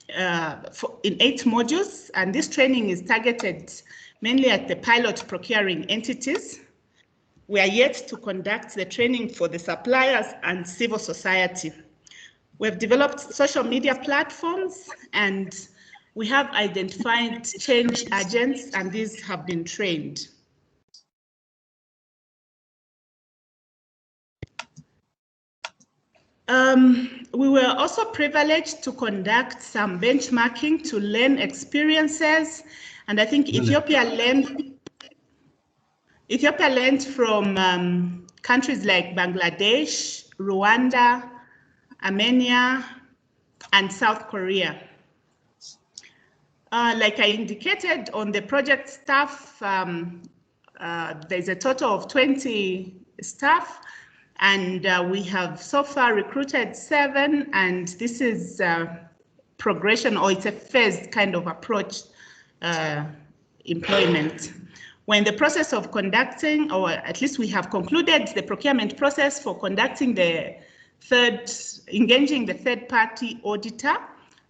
in 8 modules, and this training is targeted mainly at the pilot procuring entities. We are yet to conduct the training for the suppliers and civil society. We have developed social media platforms, and we have identified change agents, and these have been trained. We were also privileged to conduct some benchmarking to learn experiences, and I think Ethiopia learned from countries like Bangladesh, Rwanda, Armenia, and South Korea. Like I indicated on the project staff, there's a total of 20 staff, and we have so far recruited 7, and this is progression, or it's a phased kind of approach employment. We're in the process of conducting, or at least we have concluded the procurement process for conducting engaging the third-party auditor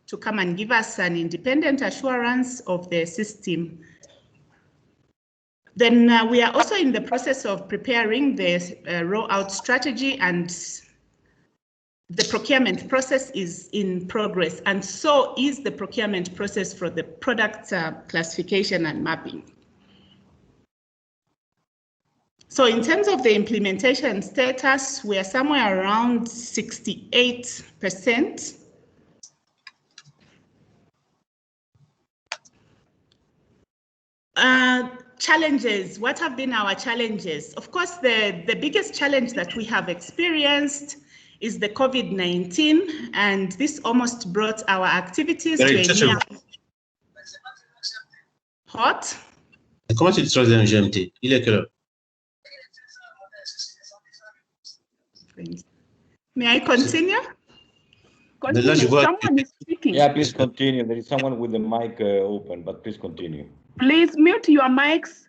to come and give us an independent assurance of the system. Then we are also in the process of preparing the rollout strategy, and the procurement process is in progress, and so is the procurement process for the product classification and mapping. So in terms of the implementation status, we are somewhere around 68%. Challenges, what have been our challenges? Of course, the biggest challenge that we have experienced is the COVID-19, and this almost brought our activities to a near hot. Comment tu disposes d'un GMT? Il est quelle heure? May I continue? Someone is speaking. Yeah, please continue. There is someone with the mic open, but please continue. Please mute your mics.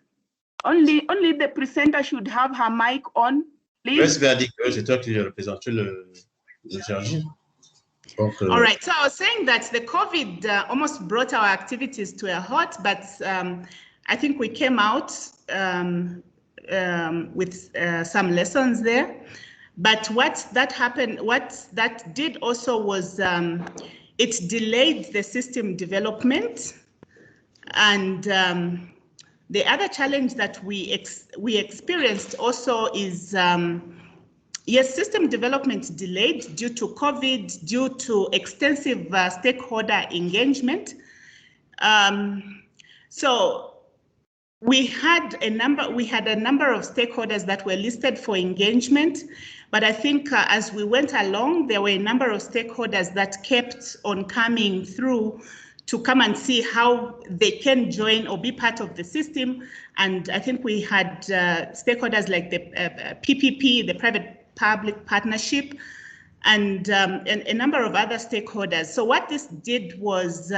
Only the presenter should have her mic on. Please. C'est toi qui représentes le chargé. All right, so I was saying that the COVID almost brought our activities to a halt, but I think we came out with some lessons there. But what that did also was it delayed the system development, and the other challenge that we experienced also is yes, system development delayed due to COVID, due to extensive stakeholder engagement. So we had a number of stakeholders that were listed for engagement, but I think as we went along, there were a number of stakeholders that kept on coming through to come and see how they can join or be part of the system. And I think we had stakeholders like the PPP, the private-public partnership, and a number of other stakeholders. So what this did was,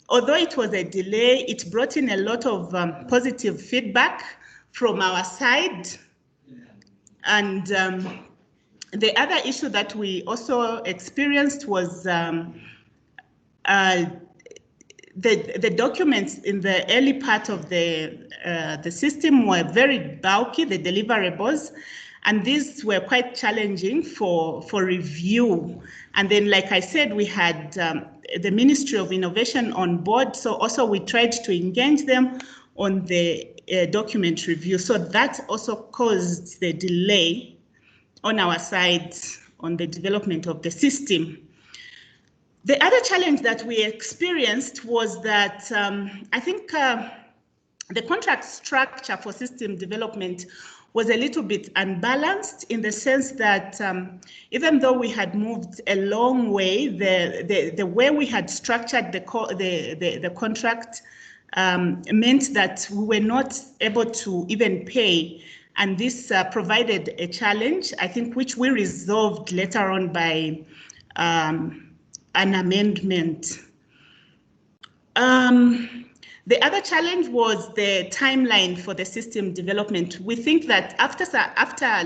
although it was a delay, it brought in a lot of positive feedback from our side. And the other issue that we also experienced was the documents in the early part of the system were very bulky, the deliverables, and these were quite challenging for review. And then, like I said, we had the Ministry of Innovation on board, so also we tried to engage them on the document review. So that also caused the delay on our side on the development of the system. The other challenge that we experienced was that I think the contract structure for system development was a little bit unbalanced, in the sense that even though we had moved a long way, the way we had structured the contract meant that we were not able to even pay, and this provided a challenge, I think, which we resolved later on by an amendment. The other challenge was the timeline for the system development. We think that after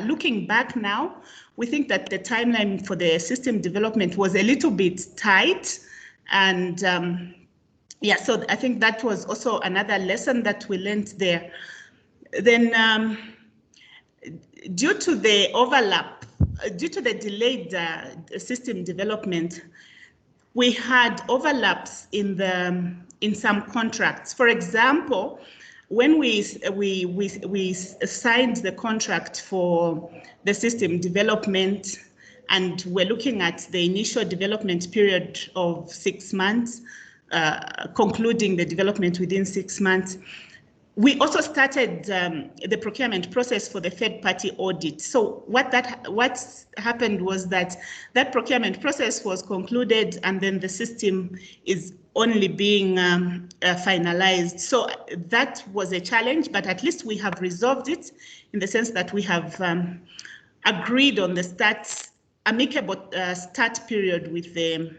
looking back now, we think that the timeline for the system development was a little bit tight. And yeah, so I think that was also another lesson that we learned there. Then due to the overlap, due to the delayed system development, we had overlaps in some contracts. For example, when we signed the contract for the system development, and we're looking at the initial development period of 6 months, concluding the development within 6 months, we also started the procurement process for the third-party audit. So what happened was that procurement process was concluded, and then the system is only being finalized. So that was a challenge, but at least we have resolved it in the sense that we have agreed on the amicable start period with the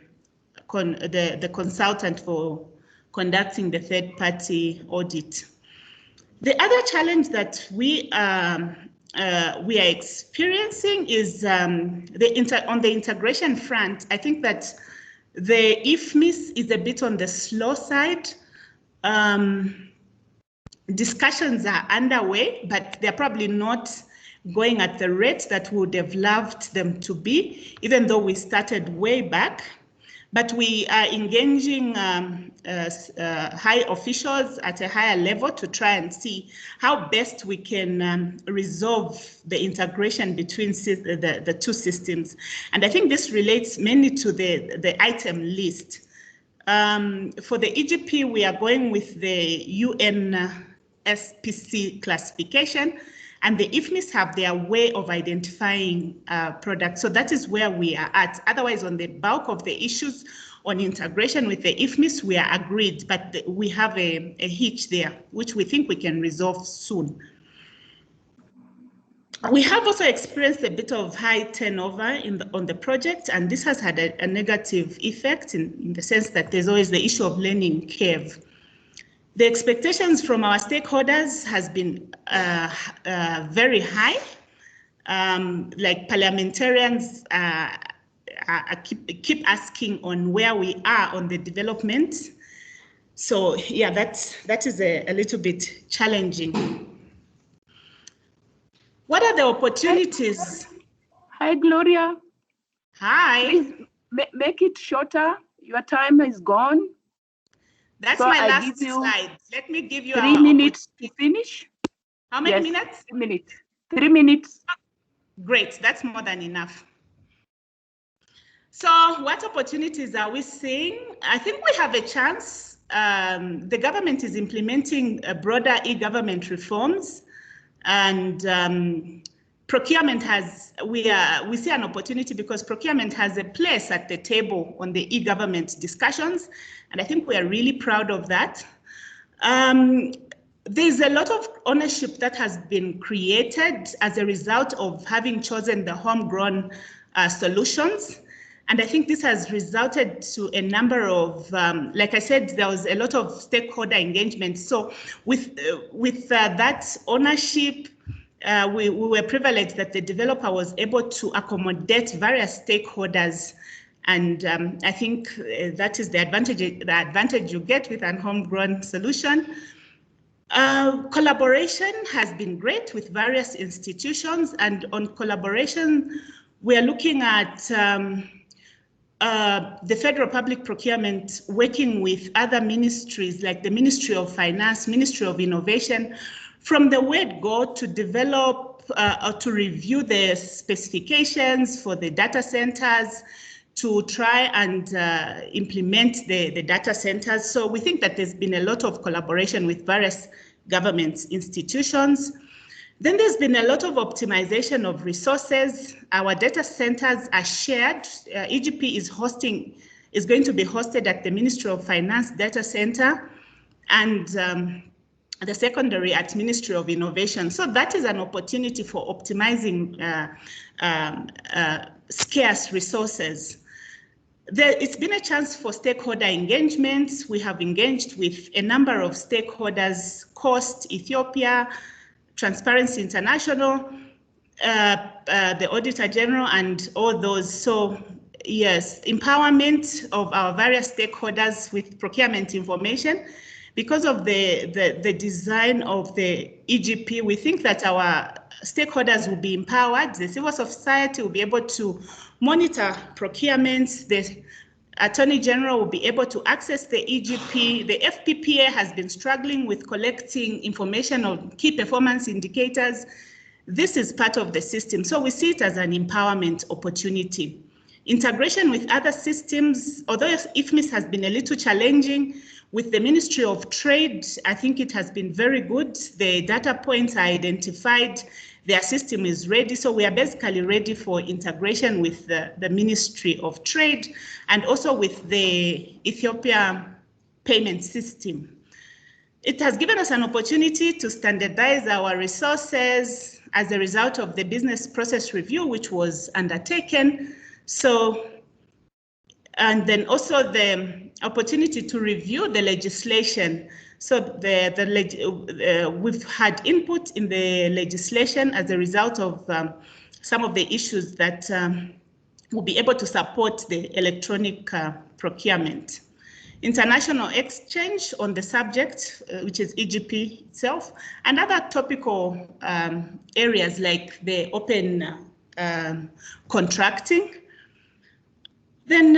consultant for conducting the third-party audit. The other challenge that we are experiencing is on the integration front. I think that the IFMIS is a bit on the slow side. Discussions are underway, but they're probably not going at the rate that we would have loved them to be, even though we started way back. But we are engaging high officials at a higher level to try and see how best we can resolve the integration between the two systems. And I think this relates mainly to the item list. For the EGP, we are going with the UNSPC classification, and the IFMIS have their way of identifying products. So that is where we are at. Otherwise, on the bulk of the issues on integration with the IFMIS, we are agreed, but we have a hitch there, which we think we can resolve soon. We have also experienced a bit of high turnover on the project, and this has had a negative effect in the sense that there's always the issue of learning curve. The expectations from our stakeholders has been very high. Like parliamentarians keep asking on where we are on the development. So yeah, that is a little bit challenging. What are the opportunities? Hi, Gloria. Hi. Please make it shorter. Your time is gone. That's so my I last give you slide. Let me give you 3 minutes to finish. How many minutes? 3 minutes. 3 minutes. Great, that's more than enough. So what opportunities are we seeing? I think we have a chance. The government is implementing broader e-government reforms, and procurement we see an opportunity because procurement has a place at the table on the e-government discussions, and I think we are really proud of that. There's a lot of ownership that has been created as a result of having chosen the homegrown solutions. And I think this has resulted to a number of, like I said, there was a lot of stakeholder engagement. So with that ownership, we were privileged that the developer was able to accommodate various stakeholders. And I think that is the advantage you get with a homegrown solution. Collaboration has been great with various institutions, and on collaboration, we are looking at the federal public procurement working with other ministries like the Ministry of Finance, Ministry of Innovation, from the word go to develop or to review the specifications for the data centers, to try and implement the data centers. So we think that there's been a lot of collaboration with various government institutions. Then there's been a lot of optimization of resources. Our data centers are shared. EGP is going to be hosted at the Ministry of Finance data center, and the secondary at Ministry of Innovation. So that is an opportunity for optimizing scarce resources. It's been a chance for stakeholder engagements. We have engaged with a number of stakeholders, Coast, Ethiopia, Transparency International, the Auditor General and all those. So yes, empowerment of our various stakeholders with procurement information. Because of the design of the EGP, we think that our stakeholders will be empowered. The civil society will be able to monitor procurements. The Attorney General will be able to access the EGP. The FPPA has been struggling with collecting information on key performance indicators. This is part of the system. So we see it as an empowerment opportunity. Integration with other systems, although IFMIS has been a little challenging, with the Ministry of Trade, I think it has been very good. The data points are identified, their system is ready. So we are basically ready for integration with the Ministry of Trade and also with the Ethiopia payment system. It has given us an opportunity to standardize our resources as a result of the business process review, which was undertaken. So, and then also the opportunity to review the legislation. So we've had input in the legislation as a result of some of the issues that will be able to support the electronic procurement. International exchange on the subject, which is EGP itself, and other topical areas like the open contracting. Then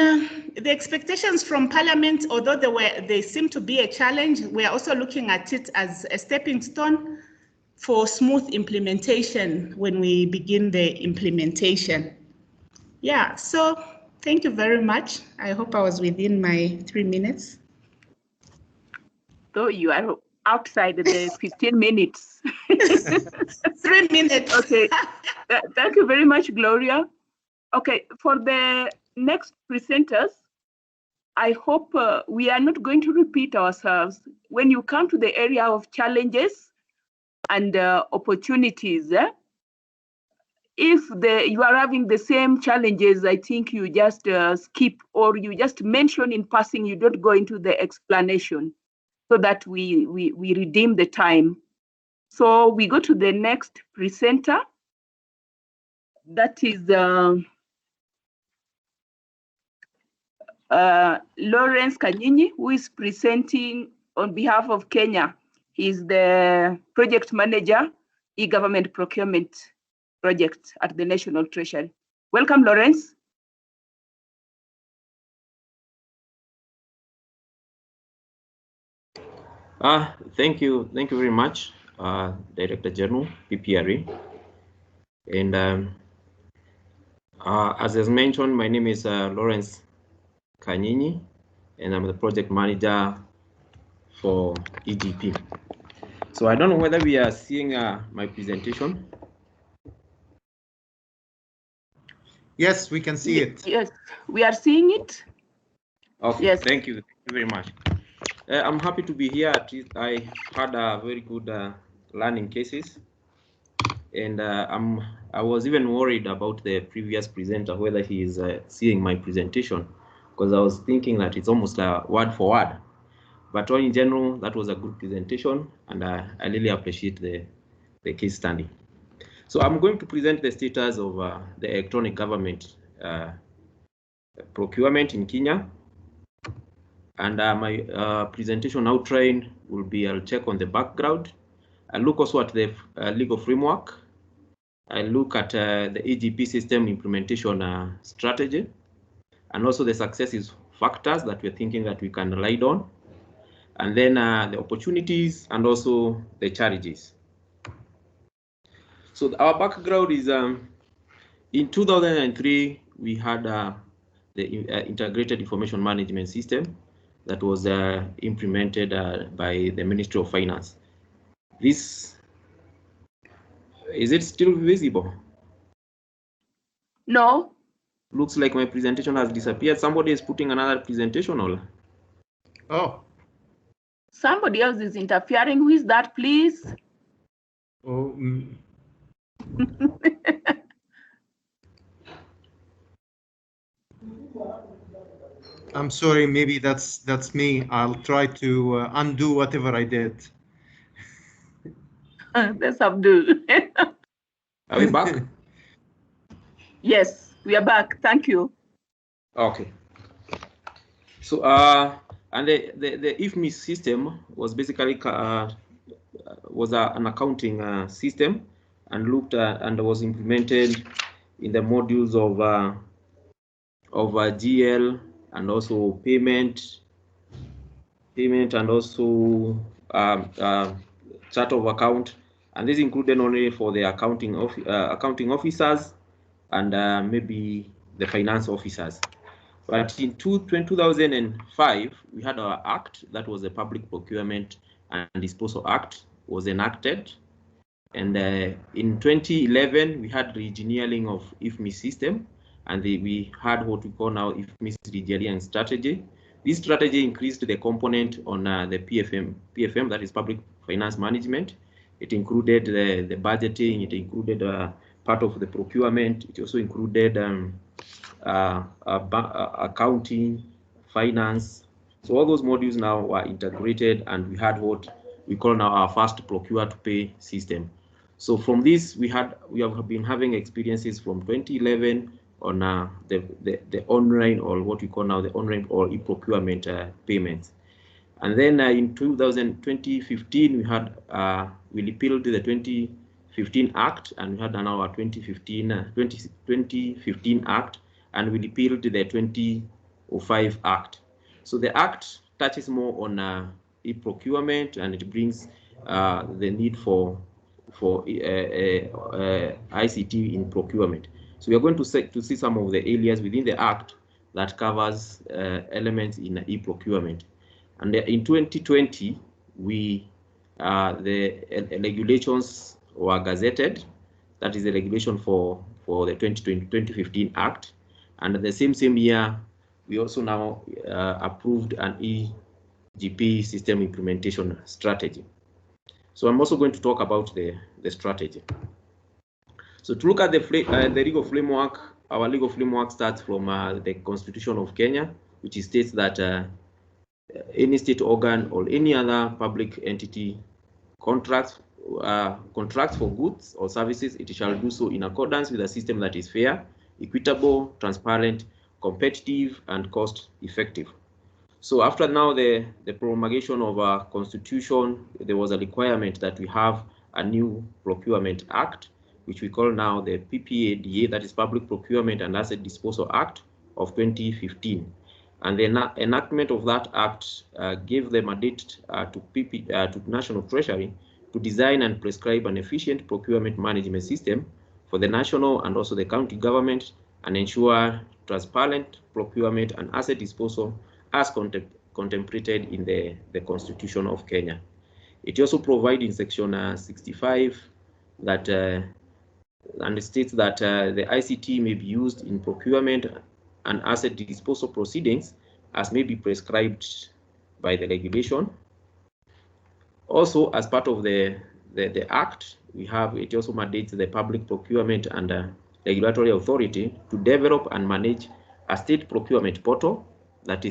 the expectations from Parliament, although they seem to be a challenge, we are also looking at it as a stepping stone for smooth implementation when we begin the implementation. Yeah, so thank you very much. I hope I was within my 3 minutes. So you are outside the 15 minutes. 3 minutes. Okay, thank you very much, Gloria. Okay, for the next presenters, I hope we are not going to repeat ourselves. When you come to the area of challenges and opportunities, if you are having the same challenges, I think you just skip or you just mention in passing, you don't go into the explanation so that we redeem the time. So we go to the next presenter. That is Lawrence Kanyinyi, who is presenting on behalf of Kenya. He's the project manager, e-government procurement project at the National Treasury. Welcome, Lawrence. Thank you very much, Director General, PPRA. And as is mentioned, my name is Lawrence Kanyinyi, and I'm the project manager for EGP. So I don't know whether we are seeing my presentation. Yes, we can see it. Yes, we are seeing it. Okay, yes. Thank you very much. I'm happy to be here. At least I had a very good learning cases, and I was even worried about the previous presenter, whether he is seeing my presentation, because I was thinking that it's almost word for word. But all in general, that was a good presentation, and I really appreciate the case study. So I'm going to present the status of the electronic government procurement in Kenya. And my presentation outline will be, I'll check on the background. I'll look also at the legal framework. I'll look at the EGP system implementation strategy, and also the successes factors that we're thinking that we can rely on. And then the opportunities and also the challenges. So our background is in 2003, we had the integrated information management system that was implemented by the Ministry of Finance. Is it still visible? No. Looks like my presentation has disappeared. Somebody is putting another presentation on. Oh. Somebody else is interfering. Who is that, please? Oh. I'm sorry, maybe that's me. I'll try to undo whatever I did. That's Abdul. Are we back? Yes, we are back. Thank you. Okay. So, and the IFMI system was basically an accounting system, and looked at and was implemented in the modules of GL and also payment, and also chart of account, and this included only for the accounting officers and maybe the finance officers. But in 2005, we had our act, that was the Public Procurement and Disposal Act, was enacted. And in 2011, we had re-engineering of IFMI system, and we had what we call now IFMI re-engineering strategy. This strategy increased the component on the PFM, that is Public Finance Management. It included the budgeting, it included part of the procurement, it also included accounting, finance. So all those modules now were integrated, and we had what we call now our first procure to pay system. So from this, we have been having experiences from 2011 on the online, or what we call now the online or e-procurement payments. And then in 2015, we had we repealed the 2015 Act, and we had now our 2015 Act, and we repealed the 2005 Act. So the Act touches more on e-procurement, and it brings the need for ICT in procurement. So we are going to see some of the areas within the Act that covers elements in e-procurement. And in 2020, the regulations were gazetted. That is the regulation for the 2015 Act. And the same year, we also now approved an EGP system implementation strategy. So I'm also going to talk about the strategy. So to look at the legal framework, our legal framework starts from the Constitution of Kenya, which states that any state organ or any other public entity contracts for goods or services, it shall do so in accordance with a system that is fair, equitable, transparent, competitive, and cost effective. So after now the promulgation of our constitution, there was a requirement that we have a new Procurement Act, which we call now the PPADA, that is Public Procurement and Asset Disposal Act of 2015. And the enactment of that act gave the mandate to National Treasury to design and prescribe an efficient procurement management system for the national and also the county government, and ensure transparent procurement and asset disposal as contemplated in the Constitution of Kenya. It also provides in section 65 that and states that the ICT may be used in procurement and asset disposal proceedings as may be prescribed by the regulation. Also, as part of the Act, it also mandates the Public Procurement and Regulatory Authority to develop and manage a state procurement portal that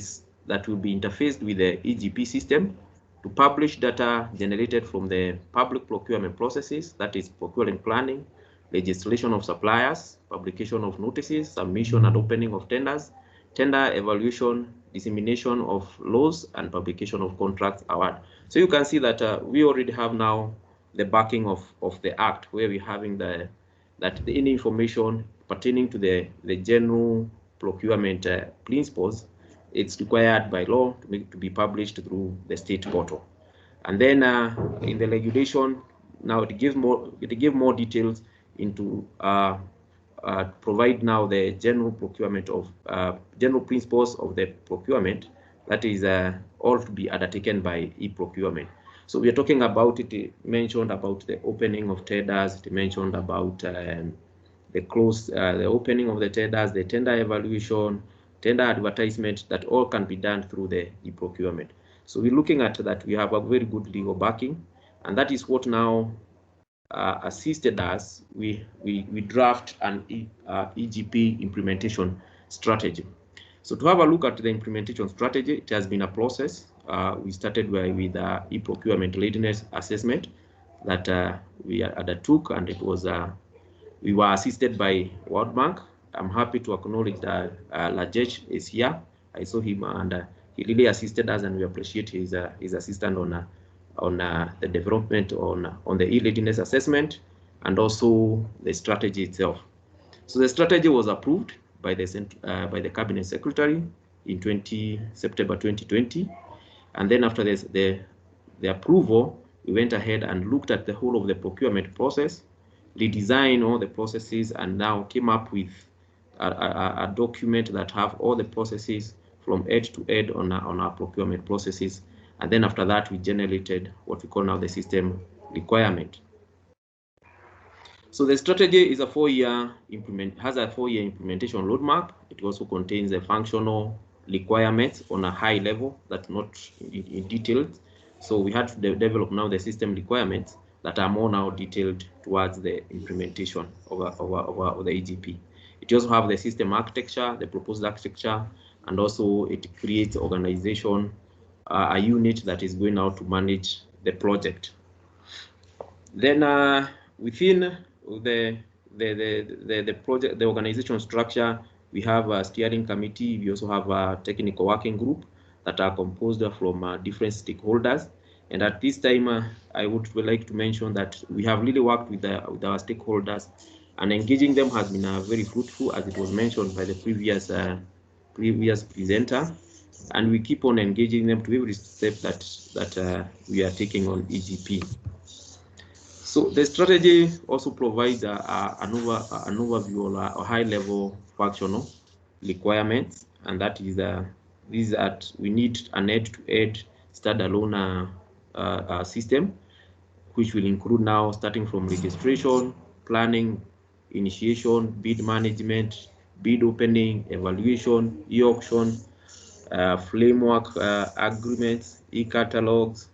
will be interfaced with the EGP system, to publish data generated from the public procurement processes, that is procuring planning, legislation of suppliers, publication of notices, submission and opening of tenders, tender evaluation, dissemination of laws, and publication of contracts award. So you can see that we already have now the backing of the Act, where we're having any information pertaining to the general procurement principles, it's required by law to be published through the state portal. And then in the regulation, now it gives more details into provide now the general procurement of general principles of the procurement, that is all to be undertaken by e-procurement. So we are talking about it mentioned about the opening of tenders, it mentioned about the opening of the tenders, the tender evaluation, tender advertisement, that all can be done through the e-procurement. So we're looking at that we have a very good legal backing, and that is what now assisted us. We draft an EGP implementation strategy. So to have a look at the implementation strategy, it has been a process. We started with e-procurement readiness assessment that we undertook, and it was We were assisted by World Bank. I'm happy to acknowledge that Lajesh is here. I saw him and he really assisted us, and we appreciate his assistance on the development on the e-readiness assessment and also the strategy itself. So the strategy was approved by the Cabinet Secretary in September 2020, and then after this, the approval, we went ahead and looked at the whole of the procurement process, redesigned all the processes, and now came up with a document that have all the processes from edge to edge on our procurement processes. And then after that, we generated what we call now the system requirement. So the strategy is has a 4-year implementation roadmap. It also contains the functional requirements on a high level, that's not in detail. So we had to develop now the system requirements that are more now detailed towards the implementation of the EGP. It also have the system architecture, the proposed architecture, and also it creates organization, a unit that is going out to manage the project. Then within the project, the organization structure, we have a steering committee. We also have a technical working group that are composed from different stakeholders. And at this time, I would like to mention that we have really worked with our stakeholders, and engaging them has been very fruitful, as it was mentioned by the previous presenter. And we keep on engaging them to every step that we are taking on EGP. So the strategy also provides an overview or a high-level functional requirements, and that is that we need an edge-to-edge standalone system, which will include now starting from registration, planning, initiation, bid management, bid opening, evaluation, e-auction, framework agreements, e-catalogs,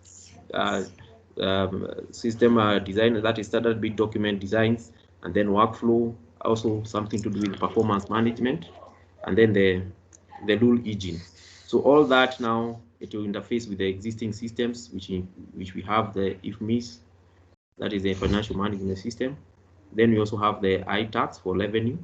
system design, that is standard bid document designs, and then workflow, also something to do with performance management, and then the rule engine. So all that now, it will interface with the existing systems, which we have the IFMIS, that is the financial management system. Then we also have the iTax for revenue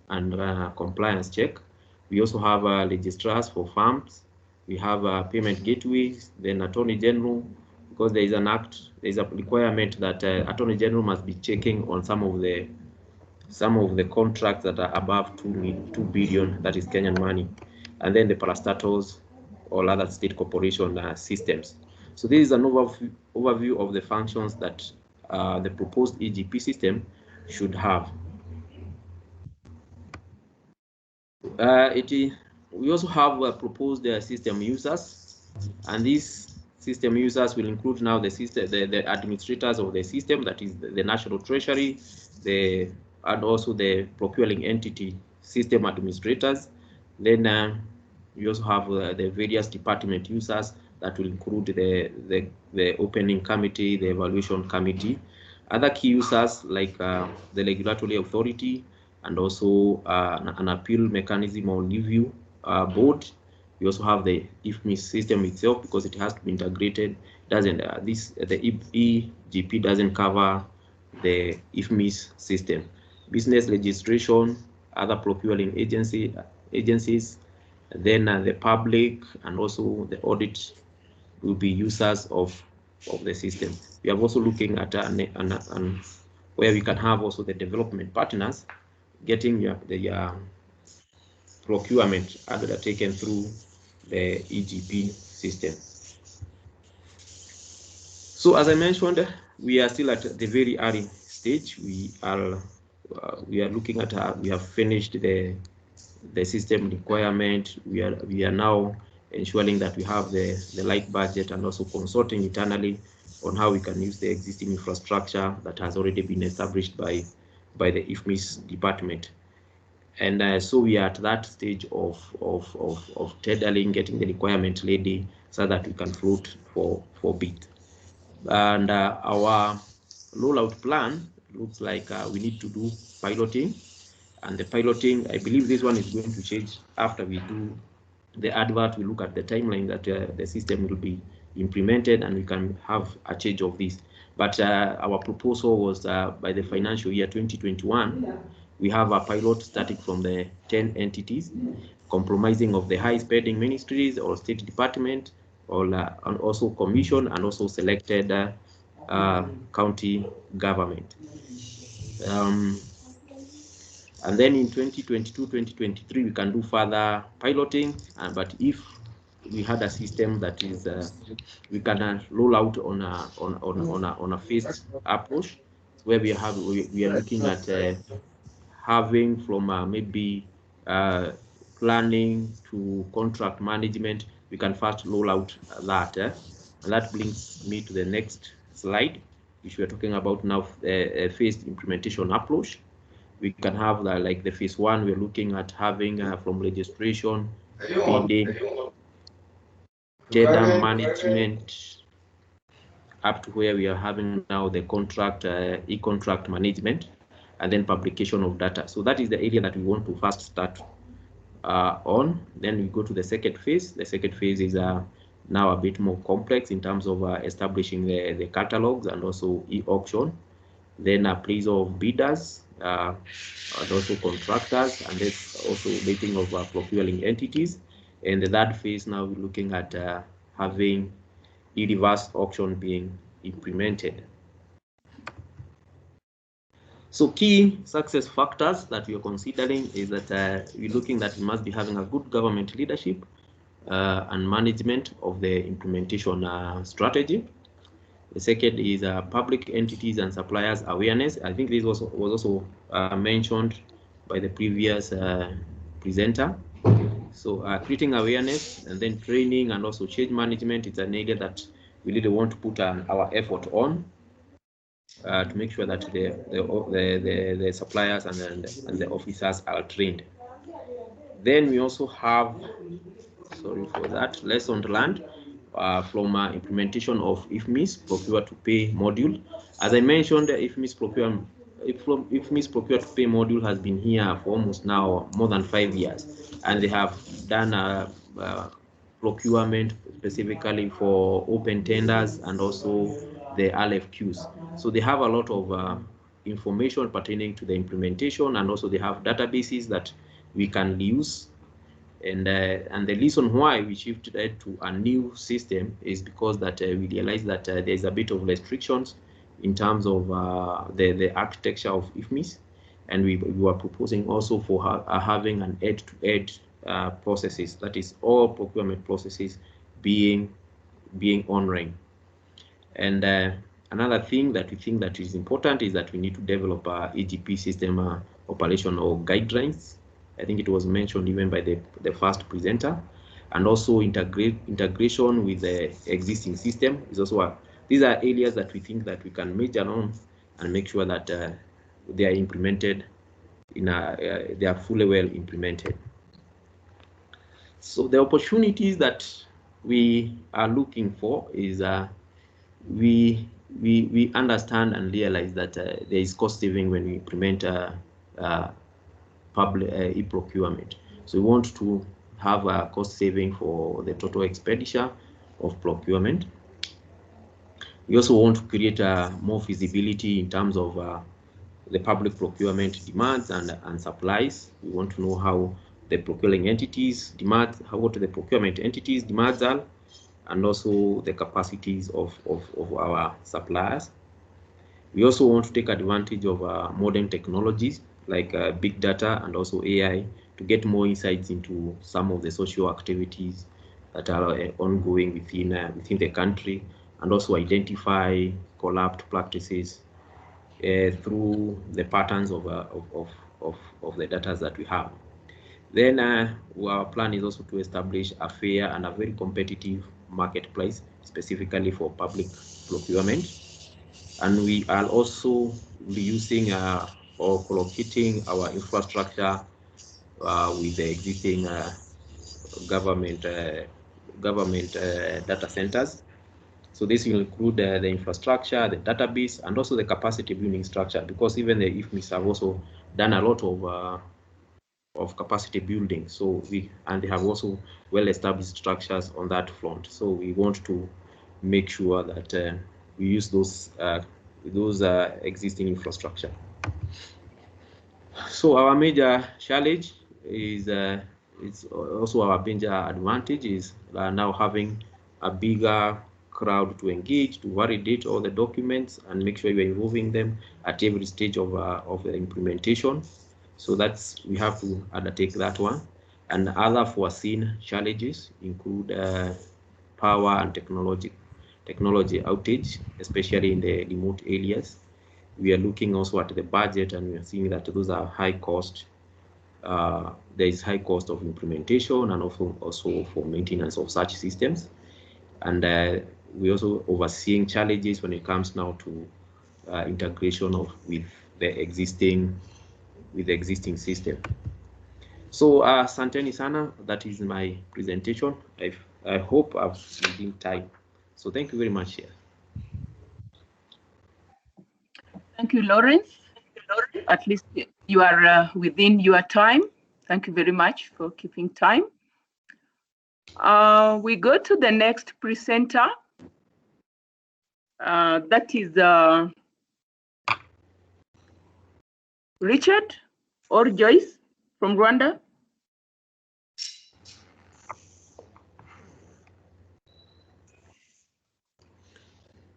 and compliance check. We also have registrars for farms. We have payment gateways, then Attorney General, because there is an act, there is a requirement that Attorney General must be checking on some of the contracts that are above 2 billion, that is Kenyan money, and then the parastatals or other state corporation systems. So this is an overview of the functions that the proposed EGP system should have. We also have proposed system users, and these system users will include now the administrators of the system, that is the National Treasury, and also the procuring entity system administrators. Then we also have the various department users that will include the opening committee, the evaluation committee, other key users like the regulatory authority, and also an appeal mechanism or review board. We also have the IFMIS system itself, because it has to be integrated. The EGP doesn't cover the IFMIS system. Business registration, other procuring agencies, then the public and also the audit will be users of the system. We are also looking at where we can have also the development partners getting the procurement undertaken through the EGP system. So as I mentioned, we are still at the very early stage. We are looking at we have finished the system requirement. We are now ensuring that we have the right budget, and also consulting internally on how we can use the existing infrastructure that has already been established by the IFMIS department. And so we are at that stage of tendering, getting the requirement ready so that we can float for bid. And our rollout plan looks like we need to do piloting. And the piloting, I believe this one is going to change after we do the advert. We look at the timeline that the system will be implemented, and we can have a change of this. But our proposal was by the financial year 2021, we have a pilot starting from the 10 entities, comprising of the high spending ministries or state department, or and also commission, and also selected county government. And then in 2022, 2023, we can do further piloting. But if we had a system that is, we can roll out on a phased approach, where we are looking at having from maybe planning to contract management. We can first roll out that. And that brings me to the next slide, which we are talking about now, phased implementation approach. We can have like the phase one, we're looking at having from registration, bidding, tender management, up to where we are having now the contract, e-contract management, and then publication of data. So that is the area that we want to first start on. Then we go to the second phase. The second phase is now a bit more complex in terms of establishing the catalogs and also e-auction. Then appraisal of bidders, and also contractors, and there's also rating of procuring entities. And the third phase, now we're looking at having e-reverse auction being implemented. So key success factors that we are considering is that we're looking that we must be having a good government leadership and management of the implementation strategy. The second is public entities and suppliers awareness. I think this was also mentioned by the previous presenter. So creating awareness, and then training, and also change management is an area that we really want to put our effort on to make sure that the suppliers and the officers are trained. Then we also have, sorry for that, lessons learned from implementation of IFMIS Procure to Pay module. As I mentioned, IFMIS Procure to Pay module has been here for almost now more than 5 years, and they have done procurement specifically for open tenders and also the RFQs. So they have a lot of information pertaining to the implementation, and also they have databases that we can use. And the reason why we shifted to a new system is because that we realized that there is a bit of restrictions in terms of the architecture of IFMIS, and we were proposing also for having an edge-to-edge processes, that is all procurement processes being online. And another thing that we think that is important is that we need to develop a EGP system operational guidelines. I think it was mentioned even by the first presenter, and also integration with the existing system is also these are areas that we think that we can measure on and make sure that they are implemented they are fully well implemented. So the opportunities that we are looking for is we understand and realize that there is cost saving when we implement public e-procurement. So we want to have a cost saving for the total expenditure of procurement. We also want to create more feasibility in terms of the public procurement demands and supplies. We want to know how the procuring entities demands, what the procurement entities demands are, and also the capacities of our suppliers. We also want to take advantage of modern technologies like big data and also AI to get more insights into some of the social activities that are ongoing within the country, and also identify corrupt practices through the patterns of the data that we have. Then our plan is also to establish a fair and a very competitive marketplace specifically for public procurement. And we are also reusing or collocating our infrastructure with the existing government data centers. So this will include the infrastructure, the database, and also the capacity building structure, because even the IFMIS have also done a lot of capacity building. So they have also well-established structures on that front. So we want to make sure that we use those existing infrastructure. So our major challenge is it's also our major advantage is now having a bigger crowd to engage, to validate all the documents and make sure you're involving them at every stage of the implementation. So we have to undertake that one. And other foreseen challenges include power and technology outage, especially in the remote areas. We are looking also at the budget, and we are seeing that those are high cost. There is high cost of implementation and also for maintenance of such systems. And we also overseeing challenges when it comes now to integration with the existing system. So Santeni Sana, that is my presentation. I hope I've within time. So thank you very much. Yeah. Thank you, Lawrence. At least you are within your time. Thank you very much for keeping time. We go to the next presenter. That is Richard or Joyce from Rwanda.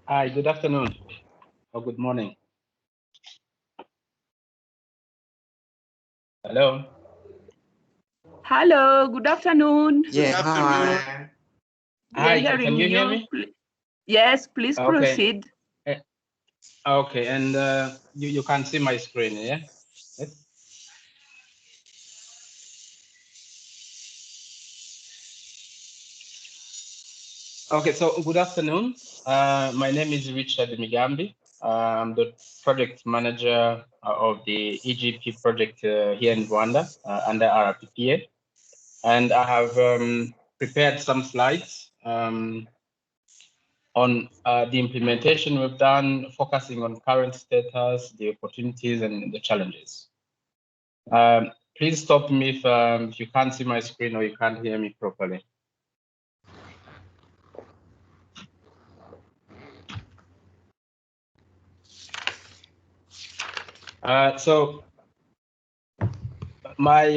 Hi, good afternoon or good morning. Hello. Hello, good afternoon. Yeah, hi. Hi, can you hear me? Yes, please Okay. proceed. Okay, and you can see my screen, yeah? Yes. Okay, so good afternoon. My name is Richard Migambi. I'm the project manager of the EGP project here in Rwanda under APPN. And I have prepared some slides on the implementation we've done, focusing on current status, the opportunities, and the challenges. Please stop me if you can't see my screen or you can't hear me properly. So my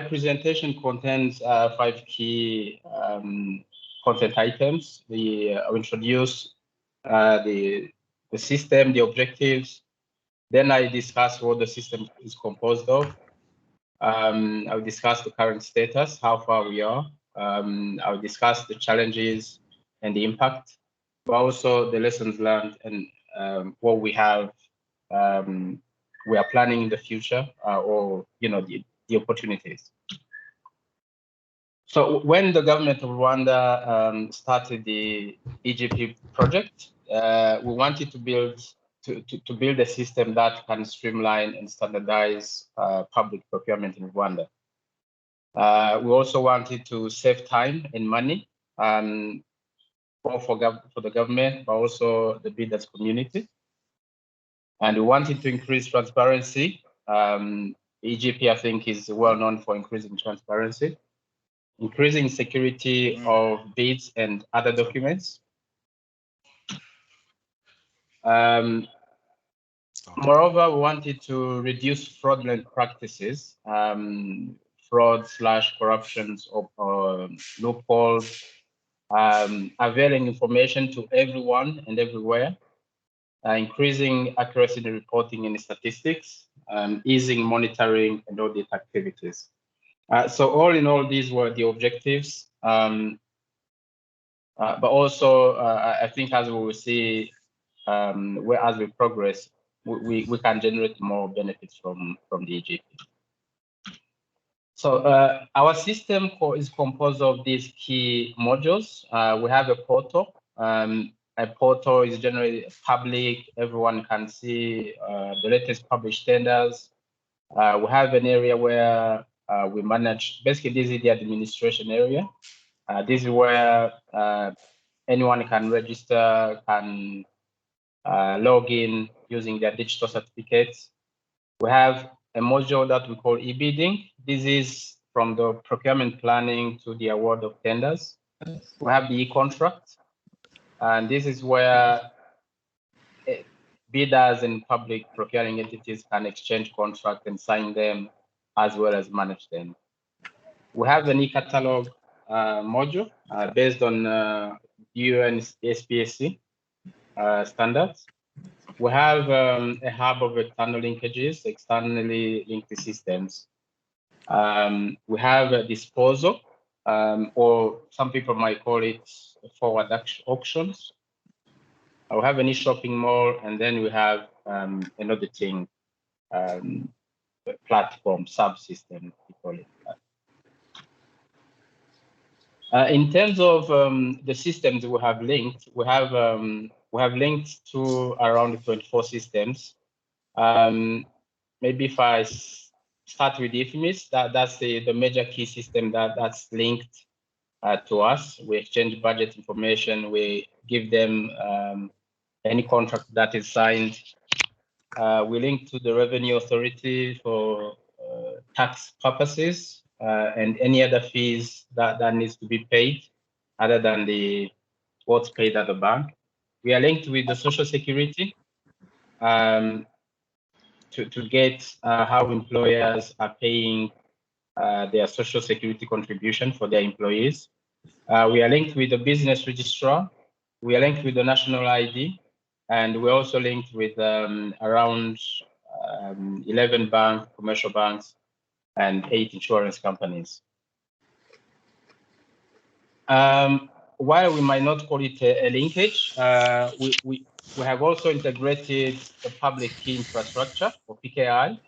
presentation contains 5 key content items. I'll introduce the system, the objectives. Then I discuss what the system is composed of. I'll discuss the current status, how far we are. I'll discuss the challenges and the impact, but also the lessons learned and what we have, we are planning in the future, or the opportunities. So when the government of Rwanda started the EGP project, we wanted to build a system that can streamline and standardize public procurement in Rwanda. We also wanted to save time and money, both for the government, but also the bidders community. And we wanted to increase transparency. EGP, I think, is well known for increasing transparency, increasing security of bids and other documents. Moreover, we wanted to reduce fraudulent practices, fraud/corruptions or loopholes, availing information to everyone and everywhere, increasing accuracy in reporting and statistics, easing monitoring and audit activities. So all in all, these were the objectives. But also, I think as we will see, as we progress, we can generate more benefits from the EGP. So our system is composed of these key modules. We have a portal. A portal is generally public. Everyone can see the latest published tenders. We have an area where we manage, basically this is the administration area. This is where anyone can register, can log in using their digital certificates. We have a module that we call e-bidding. This is from the procurement planning to the award of tenders. We have the e-contract, and this is where bidders and public procuring entities can exchange contracts and sign them as well as manage them. We have an e-catalog module based on UN SPSC standards. We have a hub of external linkages, externally linked systems. We have a disposal, or some people might call it forward auctions. We have an e-shopping mall, and then we have an auditing platform subsystem, we call it. In terms of the systems we have linked, we have linked to around 24 systems. Maybe if I start with IFMIS, that's the major key system that's linked to us. We exchange budget information. We give them any contract that is signed. We link to the Revenue Authority for tax purposes and any other fees that needs to be paid other than what's paid at the bank. We are linked with the Social Security to get how employers are paying their Social Security contribution for their employees. We are linked with the Business Registrar. We are linked with the National ID. And we're also linked with around 11 banks, commercial banks, and 8 insurance companies. While we might not call it a linkage, we have also integrated the public key infrastructure, or PKI,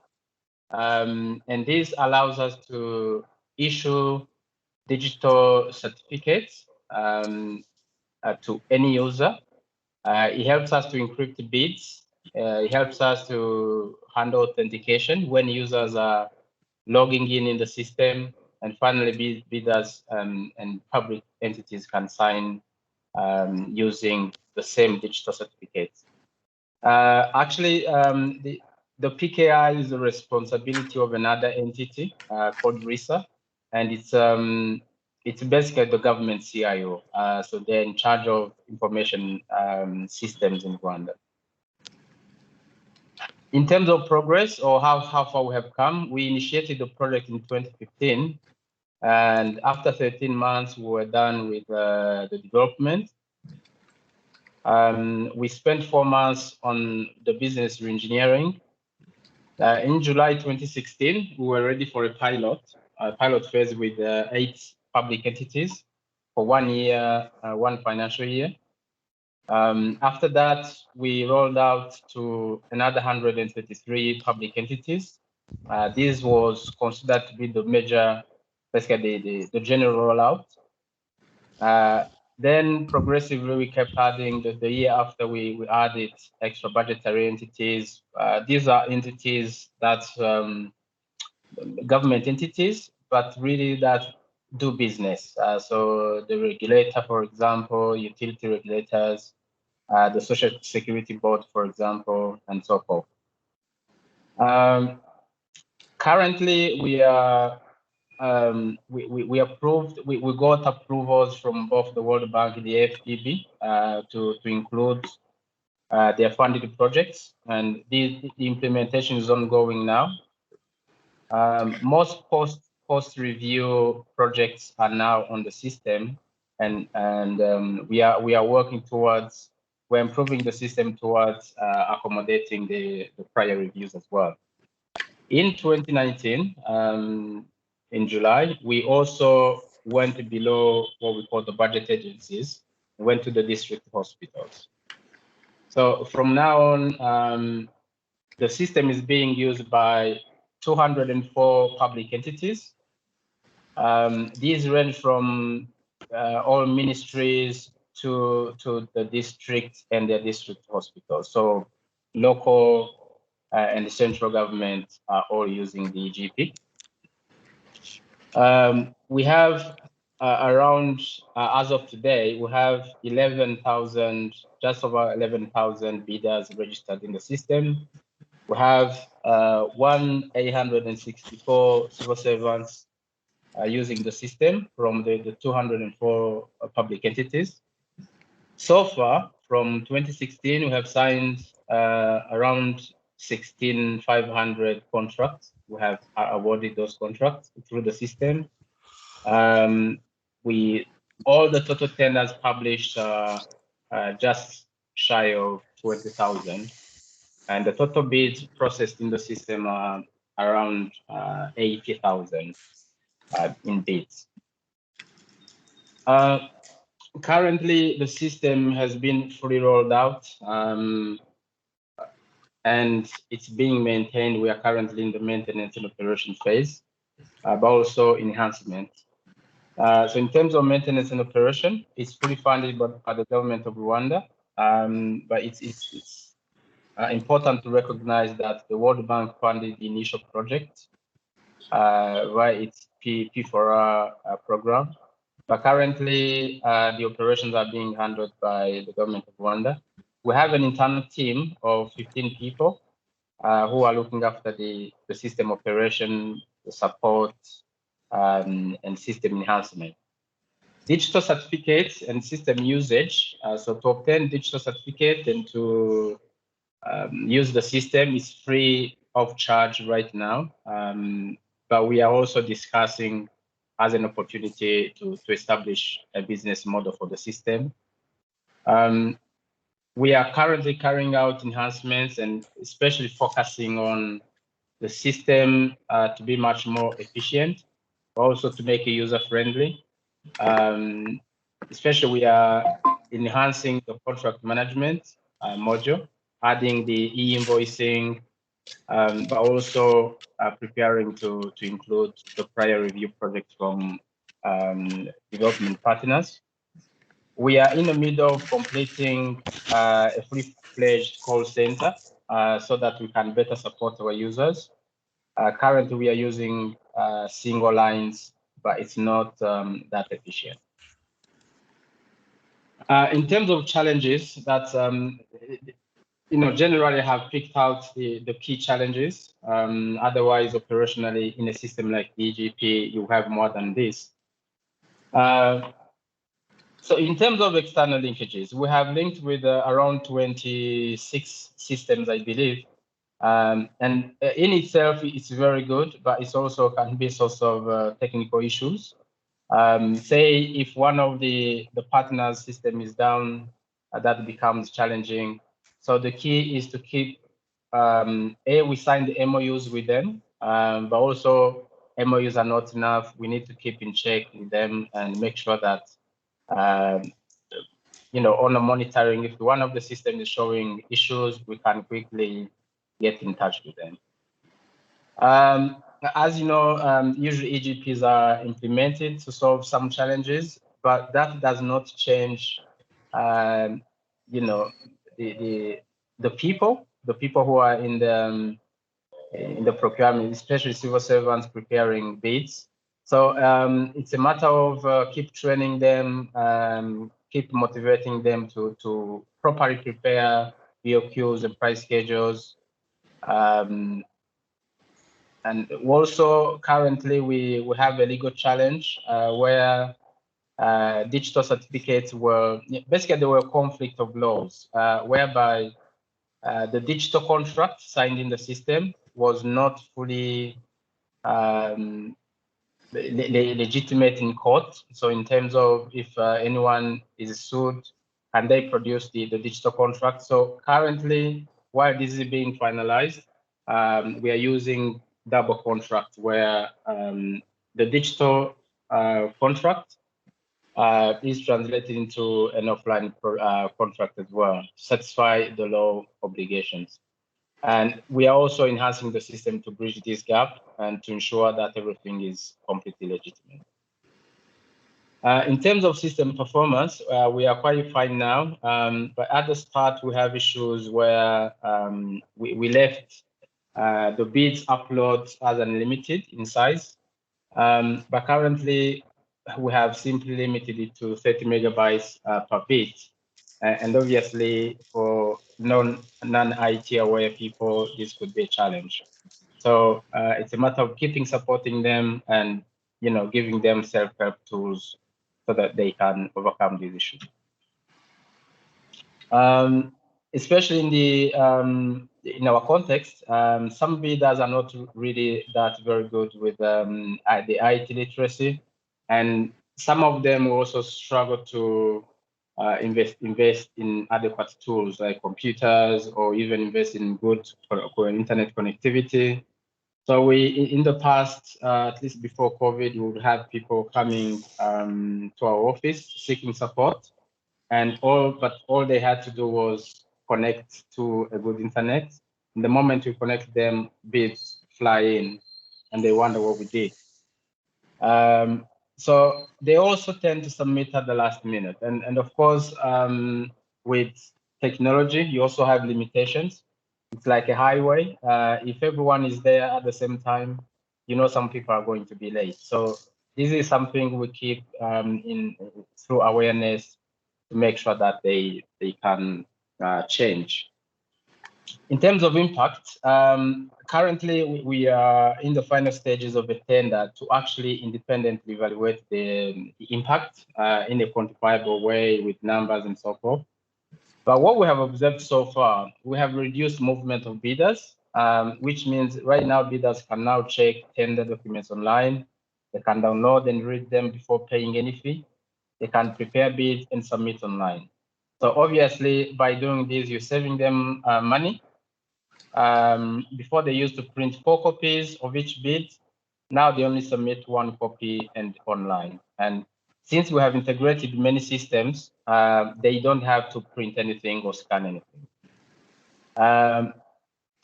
and this allows us to issue digital certificates to any user. It helps us to encrypt bids. It helps us to handle authentication when users are logging in the system, and finally bidders and public entities can sign using the same digital certificates. Actually, the PKI is the responsibility of another entity called RISA, and it's basically the government CIO. So they're in charge of information systems in Rwanda. In terms of progress, or how far we have come, we initiated the project in 2015. And after 13 months, we were done with the development. We spent 4 months on the business reengineering. In July 2016, we were ready for a pilot phase with 8 public entities for 1 year, 1 financial year. After that, we rolled out to another 133 public entities. This was considered to be the major, basically the general rollout. Then progressively we kept adding the year after we added extra budgetary entities. These are entities that government entities, but really that do business. So the regulator, for example, utility regulators, the Social Security Board, for example, and so forth. Currently, we are we got approvals from both the World Bank and the AFDB to include their funded projects, and the implementation is ongoing now. Most post-review projects are now on the system, and we are working towards, we're improving the system towards accommodating the prior reviews as well. In 2019, in July, we also went below what we call the budget agencies, went to the district hospitals. So from now on, the system is being used by 204 public entities. These range from all ministries to the district and their district hospitals. So local and the central government are all using the EGP. We have around, as of today, we have 11,000, just over 11,000 bidders registered in the system. We have 1,864 civil servants using the system from the 204 public entities. So far, from 2016, we have signed around 16,500 contracts. We have awarded those contracts through the system. All the total tenders published just shy of 20,000, and the total bids processed in the system are around 80,000 in bids. Currently, the system has been fully rolled out, and it's being maintained. We are currently in the maintenance and operation phase, but also enhancement. So in terms of maintenance and operation, it's fully funded by the government of Rwanda, but it's important to recognize that the World Bank funded the initial project via its P4R program. But currently, the operations are being handled by the government of Rwanda. We have an internal team of 15 people who are looking after the system operation, the support, and system enhancement. Digital certificates and system usage. So to obtain digital certificate and to use the system is free of charge right now. But we are also discussing as an opportunity to establish a business model for the system. We are currently carrying out enhancements and especially focusing on the system to be much more efficient, also to make it user-friendly. Especially we are enhancing the contract management module, adding the e-invoicing, but also preparing to include the prior review project from development partners. We are in the middle of completing a fully-fledged call center so that we can better support our users. Currently, we are using single lines, but it's not that efficient. In terms of challenges that generally have picked out the key challenges. Otherwise, operationally, in a system like EGP, you have more than this. So in terms of external linkages, we have linked with around 26 systems, I believe. And in itself, it's very good, but it's also can be a source of technical issues. Say if one of the partners' system is down, that becomes challenging. So the key is to keep, we signed the MOUs with them, but also MOUs are not enough. We need to keep in check with them and make sure that, on the monitoring, if one of the systems is showing issues, we can quickly get in touch with them. As you know, usually EGPs are implemented to solve some challenges, but that does not change, the people who are in the procurement, especially civil servants preparing bids. So it's a matter of keep training them, keep motivating them to properly prepare BOQs and price schedules. And also currently we have a legal challenge where digital certificates were, basically there were conflict of laws whereby the digital contract signed in the system was not fully legitimate in court. So in terms of if anyone is sued, can they produce the digital contract? So currently, while this is being finalized, we are using double contract where the digital contract is translated into an offline contract as well to satisfy the law obligations. And we are also enhancing the system to bridge this gap and to ensure that everything is completely legitimate. In terms of system performance, we are quite fine now, but at the start we have issues where we left the bids upload as unlimited in size, but currently we have simply limited it to 30 megabytes per bid. And obviously for non-IT aware people, this could be a challenge. So it's a matter of keeping supporting them and giving them self-help tools so that they can overcome these issues. Especially in our context, some bidders are not really that very good with the IT literacy, and some of them also struggle to invest in adequate tools like computers, or even invest in good internet connectivity. So in the past, at least before COVID, we would have people coming to our office seeking support, and all they had to do was connect to a good internet. And the moment we connect them, bids fly in, and they wonder what we did. So they also tend to submit at the last minute, and of course, with technology, you also have limitations. It's like a highway. If everyone is there at the same time, some people are going to be late. So this is something we keep through awareness to make sure that they can change. In terms of impact, currently we are in the final stages of a tender to actually independently evaluate the impact in a quantifiable way with numbers and so forth. But what we have observed so far, we have reduced movement of bidders, which means right now bidders can now check tender documents online. They can download and read them before paying any fee. They can prepare bids and submit online. So obviously, by doing this, you're saving them money. Before they used to print 4 copies of each bid. Now they only submit 1 copy and online. And since we have integrated many systems, they don't have to print anything or scan anything.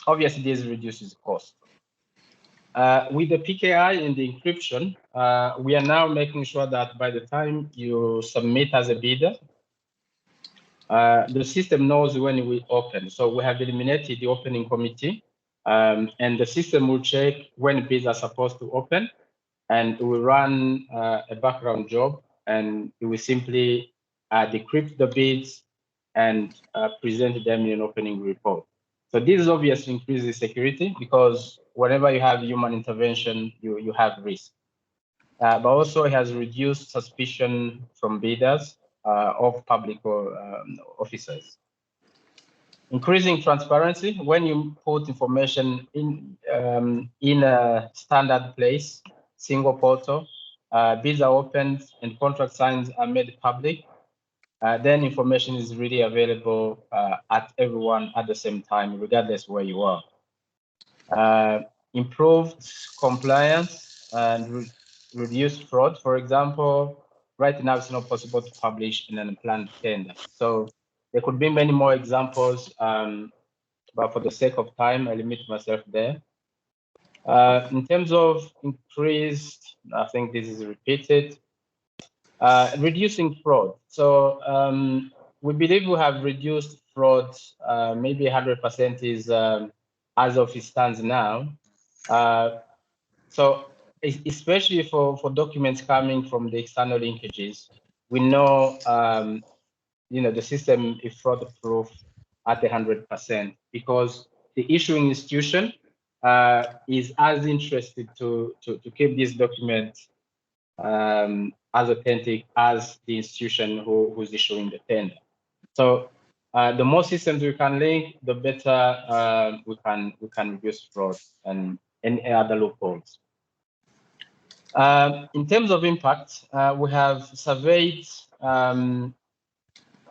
Obviously, this reduces cost. With the PKI and the encryption, we are now making sure that by the time you submit as a bidder, the system knows when it will open. So we have eliminated the opening committee, and the system will check when bids are supposed to open, and it will run a background job, and it will simply decrypt the bids and present them in an opening report. So this obviously increases security, because whenever you have human intervention, you have risk. But also it has reduced suspicion from bidders of public officers. Increasing transparency, when you put information in a standard place, single portal, bids are opened and contract signs are made public, then information is really available at everyone at the same time, regardless where you are. Improved compliance and reduced fraud. For example, right now it's not possible to publish an unplanned tender. So there could be many more examples, but for the sake of time, I limit myself there. In terms of increased, I think this is repeated, reducing fraud. So we believe we have reduced fraud, maybe 100% is as of it stands now. So especially for documents coming from the external linkages, we know the system is fraud proof at 100%, because the issuing institution is as interested to keep this document as authentic as the institution who's issuing the tender. So the more systems we can link, the better we can reduce fraud and any other loopholes. In terms of impact, we have surveyed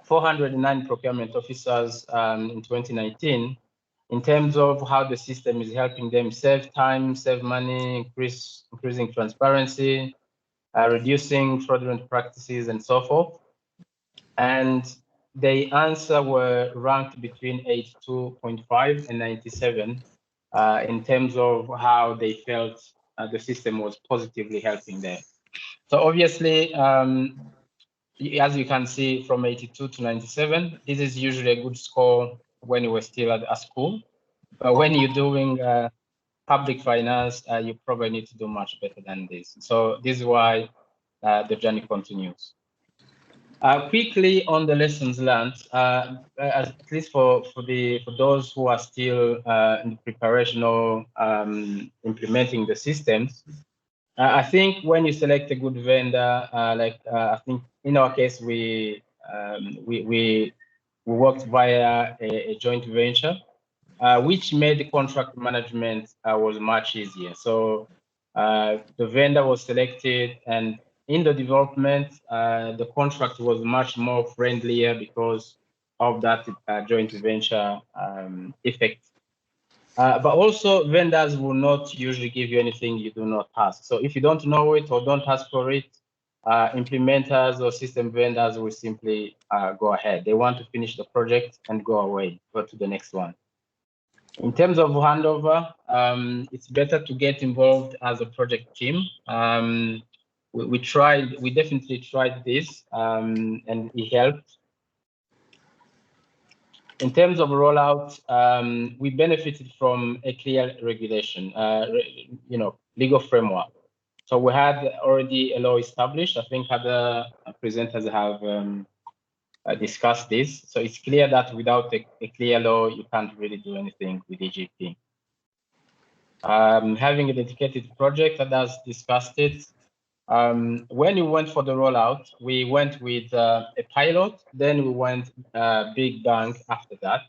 409 procurement officers in 2019 in terms of how the system is helping them save time, save money, increasing transparency, reducing fraudulent practices, and so forth. And the answer were ranked between 82.5 and 97 in terms of how they felt the system was positively helping them. So obviously, as you can see, from 82 to 97, this is usually a good score when you were still at school. But when you're doing public finance, you probably need to do much better than this. So this is why the journey continues. Quickly on the lessons learned, at least for those who are still in the preparation of implementing the systems, I think when you select a good vendor, I think in our case we worked via a joint venture, which made the contract management was much easier. So the vendor was selected, and in the development, the contract was much more friendlier because of that joint venture effect. But also vendors will not usually give you anything you do not ask. So if you don't know it or don't ask for it, implementers or system vendors will simply go ahead. They want to finish the project and go away, go to the next one. In terms of handover, it's better to get involved as a project team. We definitely tried this, and it helped. In terms of rollout, we benefited from a clear regulation, legal framework. So we had already a law established. I think other presenters have discussed this. So it's clear that without a clear law, you can't really do anything with EGP. Having a dedicated project, others discussed it. When we went for the rollout, we went with a pilot, then we went big bang after that,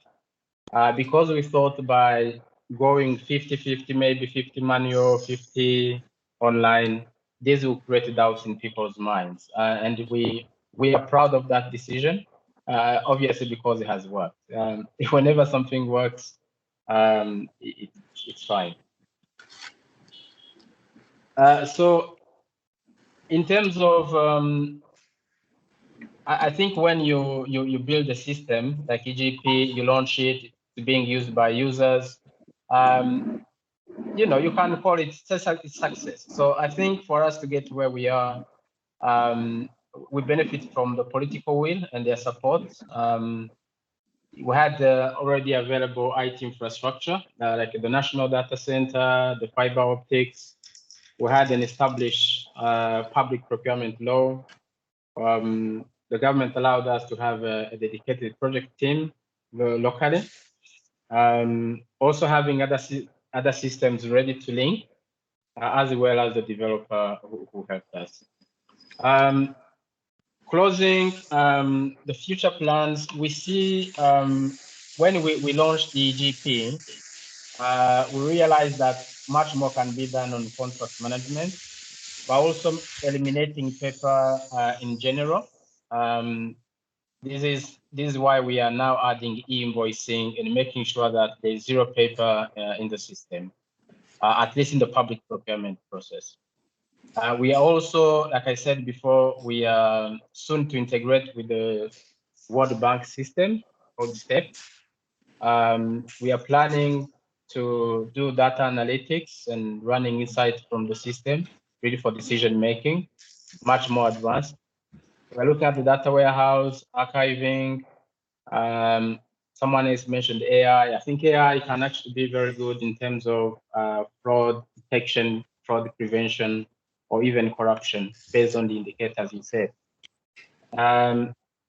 because we thought by going 50-50, maybe 50 manual, 50 online, this will create doubts in people's minds. And we are proud of that decision, obviously because it has worked. Whenever something works, it's fine. So in terms of, I think when you build a system like EGP, you launch it, it's being used by users, you can call it success. So I think for us to get to where we are, we benefit from the political will and their support. We had already available IT infrastructure, like the national data center, the fiber optics. We had an established public procurement law. The government allowed us to have a dedicated project team locally. Also having other systems ready to link, as well as the developer who helped us. Closing the future plans, we see when we launched the EGP, we realized that much more can be done on contract management, but also eliminating paper in general. This is why we are now adding e-invoicing and making sure that there's zero paper in the system, at least in the public procurement process. We are also, like I said before, we are soon to integrate with the World Bank system called STEP. We are planning to do data analytics and running insights from the system, ready for decision making, much more advanced. We're looking at the data warehouse, archiving. Someone has mentioned AI. I think AI can actually be very good in terms of fraud detection, fraud prevention, or even corruption based on the indicators you said.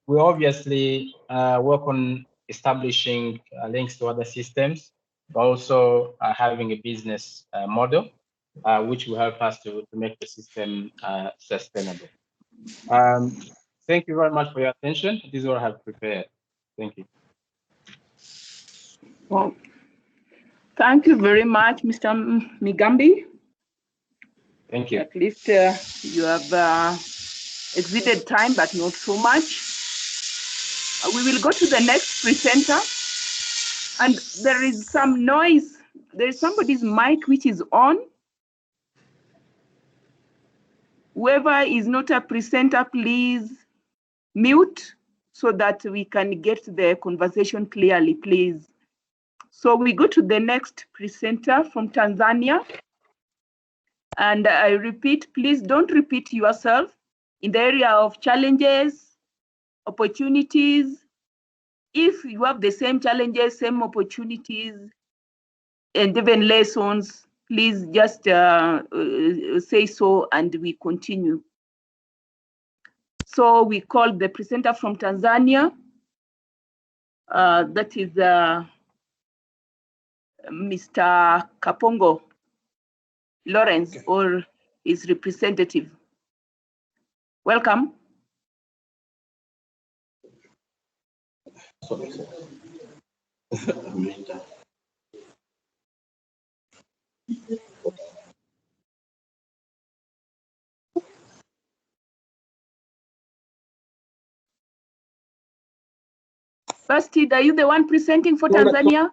We obviously work on establishing links to other systems, but also having a business model, which will help us to make the system sustainable. Thank you very much for your attention. This is what I have prepared. Thank you. Well, thank you very much, Mr. Migambi. Thank you. At least you have exceeded time, but not so much. We will go to the next presenter. And there is some noise. There is somebody's mic which is on. Whoever is not a presenter, please mute so that we can get the conversation clearly, please. So we go to the next presenter from Tanzania. And I repeat, please don't repeat yourself in the area of challenges, opportunities. If you have the same challenges, same opportunities, and even lessons, please just say so and we continue. So we call the presenter from Tanzania. That is Mr. Kapongo Lawrence, or his representative. Welcome. Bastid, are you the one presenting for Tanzania?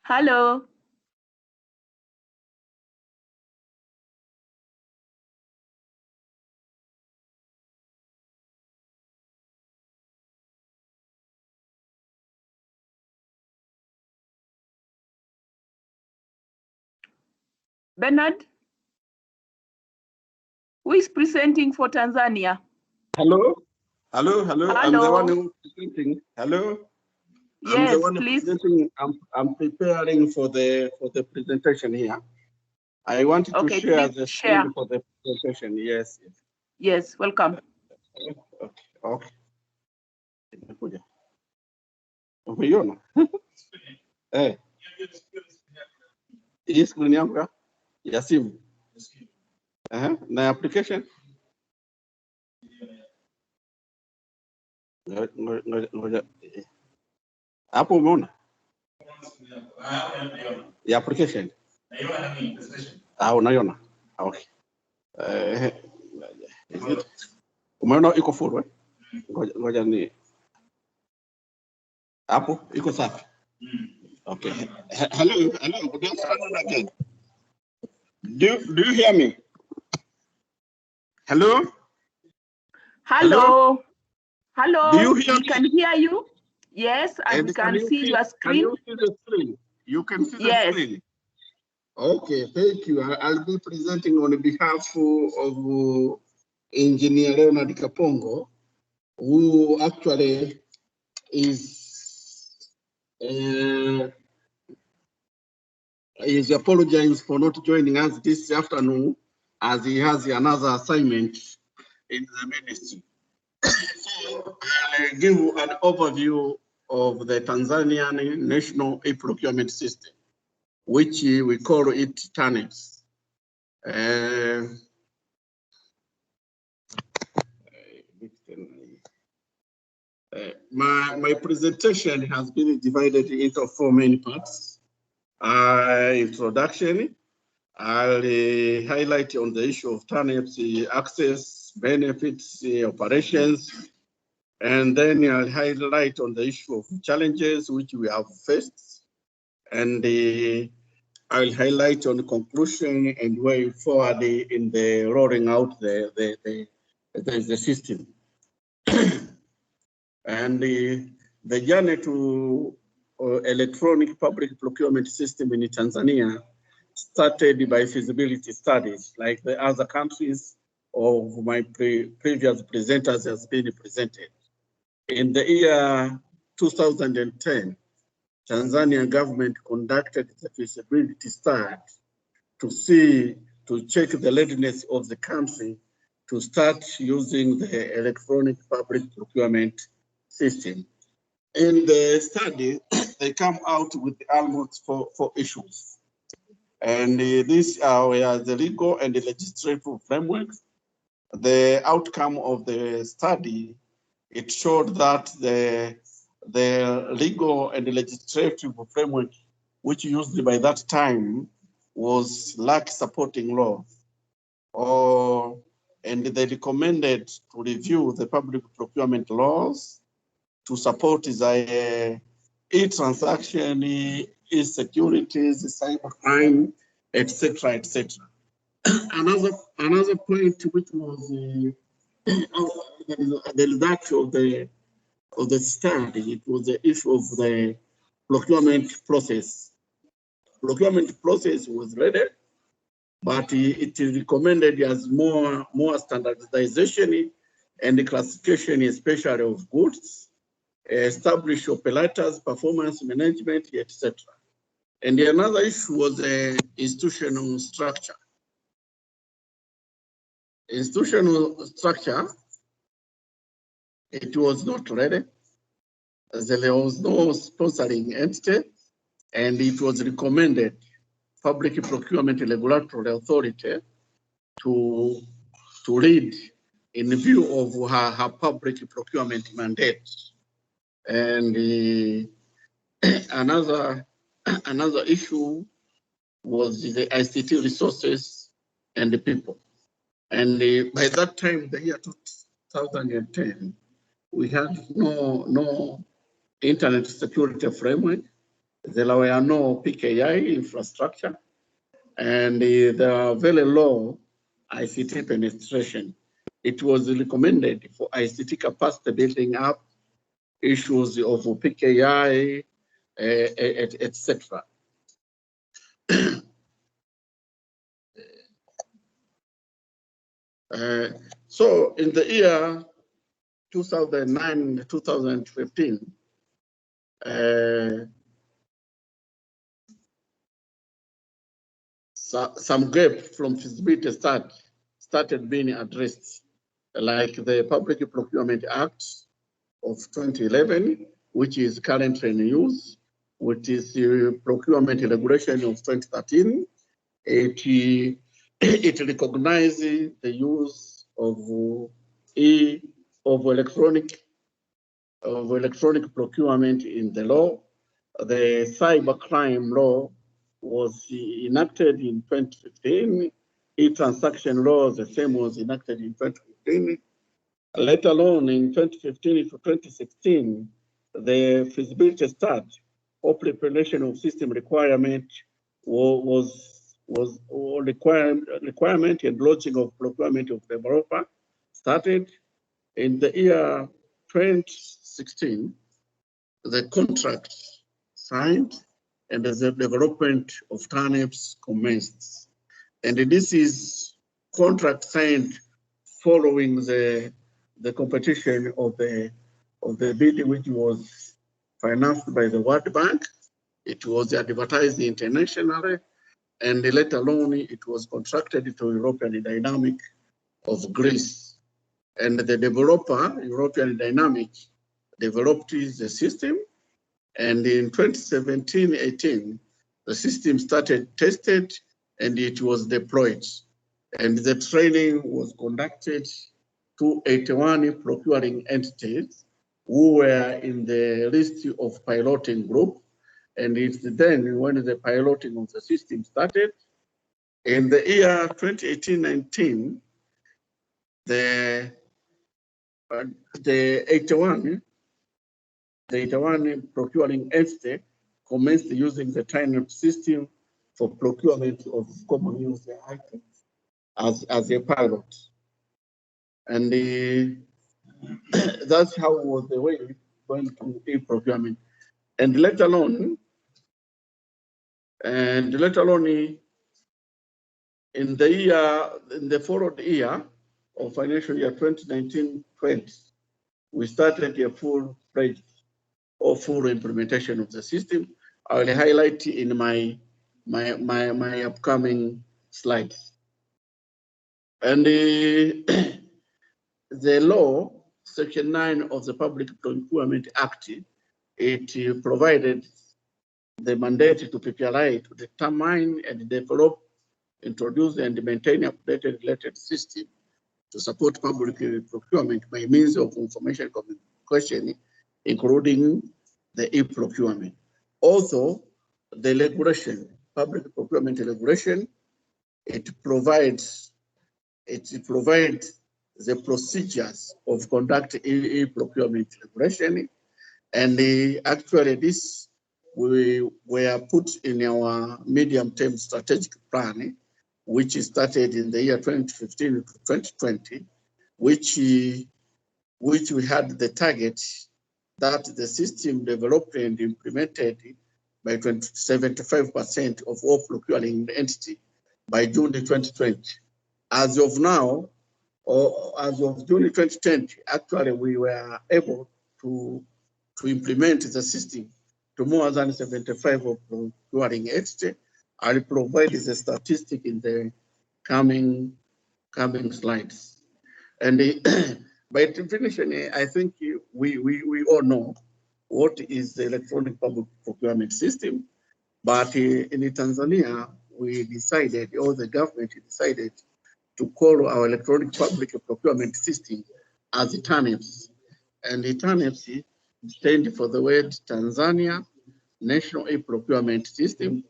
Hello. Bernard, who is presenting for Tanzania? Hello? Hello? I'm the Hello. one who is presenting. Hello? I'm Yes, the one please. presenting. I'm preparing for the presentation here. I wanted to Okay, share please the share. screen for the presentation. Yes. Yes, welcome. Okay. Nimekuja. Umeiona? Eh. Hii screen yangu ya simu. Na application. Ngoja. Hapo umeona? Ya application. Unaiona? Okay. Umeona iko full, eh? Ngoja ni hapo iko safi. Okay. Hello, good afternoon again. Do you hear me? Hello? Hello. Hello. Do you hear We me? can hear you. Yes, and we can see your screen. Can you see the screen? You can see Yes. the screen. Okay, thank you. I'll be presenting on behalf of Engineer Leonard Kapongo, who actually is apologizing for not joining us this afternoon, as he has another assignment in the ministry. So I'll give you an overview of the Tanzanian National E-Procurement System, which we call it TANEPS. My presentation has been divided into 4 main parts. Introduction, I'll highlight on the issue of TANEPS, access, benefits, operations, and then I'll highlight on the issue of challenges which we have faced, and I'll highlight on the conclusion and way forward in the rolling out the system. And the journey to electronic public procurement system in Tanzania started by feasibility studies, like the other countries of my previous presenters has been presented. In the year 2010, Tanzanian government conducted the feasibility study to check the readiness of the country to start using the electronic public procurement system. In the study, they come out with almost four issues. And these are the legal and the legislative frameworks. The outcome of the study, it showed that the legal and the legislative framework, which used by that time, was lack supporting law. And they recommended to review the public procurement laws to support the e-transaction, e-securities, cybercrime, etc., etc. Another point which was the reduction of the study, it was the issue of the procurement process. Procurement process was ready, but it is recommended as more standardization and the classification, especially of goods, establish operators, performance management, etc. And another issue was the institutional structure. Institutional structure, it was not ready. There was no sponsoring entity, and it was recommended Public Procurement Regulatory Authority to lead in view of her public procurement mandate. And another issue was the ICT resources and the people. And by that time, the year 2010, we had no internet security framework. There were no PKI infrastructure, and there are very low ICT penetration. It was recommended for ICT capacity building up, issues of PKI, etc. So in the year 2009-2015, some gap from feasibility started being addressed, like the Public Procurement Act of 2011, which is currently in use, which is the Procurement Regulation of 2013. It recognizes the use of electronic procurement in the law. The cybercrime law was enacted in 2015. E-transaction law, the same, was enacted in 2015. Later on, in 2015 to 2016, the feasibility study or preparation of system requirement was requirement and launching of procurement of developer started. In the year 2016, the contract signed and the development of turnips commenced. And this is contract signed following the competition of the bid, which was financed by the World Bank. It was advertised internationally, and later on it was contracted to European Dynamic of Greece. And the developer, European Dynamic, developed the system. And in 2017-18, the system started tested and it was deployed. And the training was conducted to 81 procuring entities who were in the list of piloting group. And it's then when the piloting of the system started. In the year 2018-19, the 81 procuring entity commenced using the TINEP system for procurement of common use items as a pilot. And that's how was the way going to e-procurement. And later on, in the followed year of financial year 2019-20, we started a full-fledged or full implementation of the system. I will highlight in my upcoming slides. And the law, Section 9 of the Public Procurement Act, it provided the mandate to PPRI to determine and develop, introduce and maintain updated related system to support public procurement by means of information communication, including the e-procurement. Also, the regulation, public procurement regulation, it provides the procedures of conduct e-procurement regulation, and actually this we were put in our medium-term strategic plan, which started in the year 2015 to 2020, which we had the target that the system developed and implemented by 75% of all procuring entity by June 2020. As of now, or as of June 2020, actually we were able to implement the system to more than 75 of procuring entity. I'll provide the statistic in the coming slides. And by definition, I think we all know what is the electronic public procurement system. But in Tanzania, we decided, or the government decided, to call our electronic public procurement system as TANEPS. And the TANEPS stands for the word Tanzania National E-Procurement System.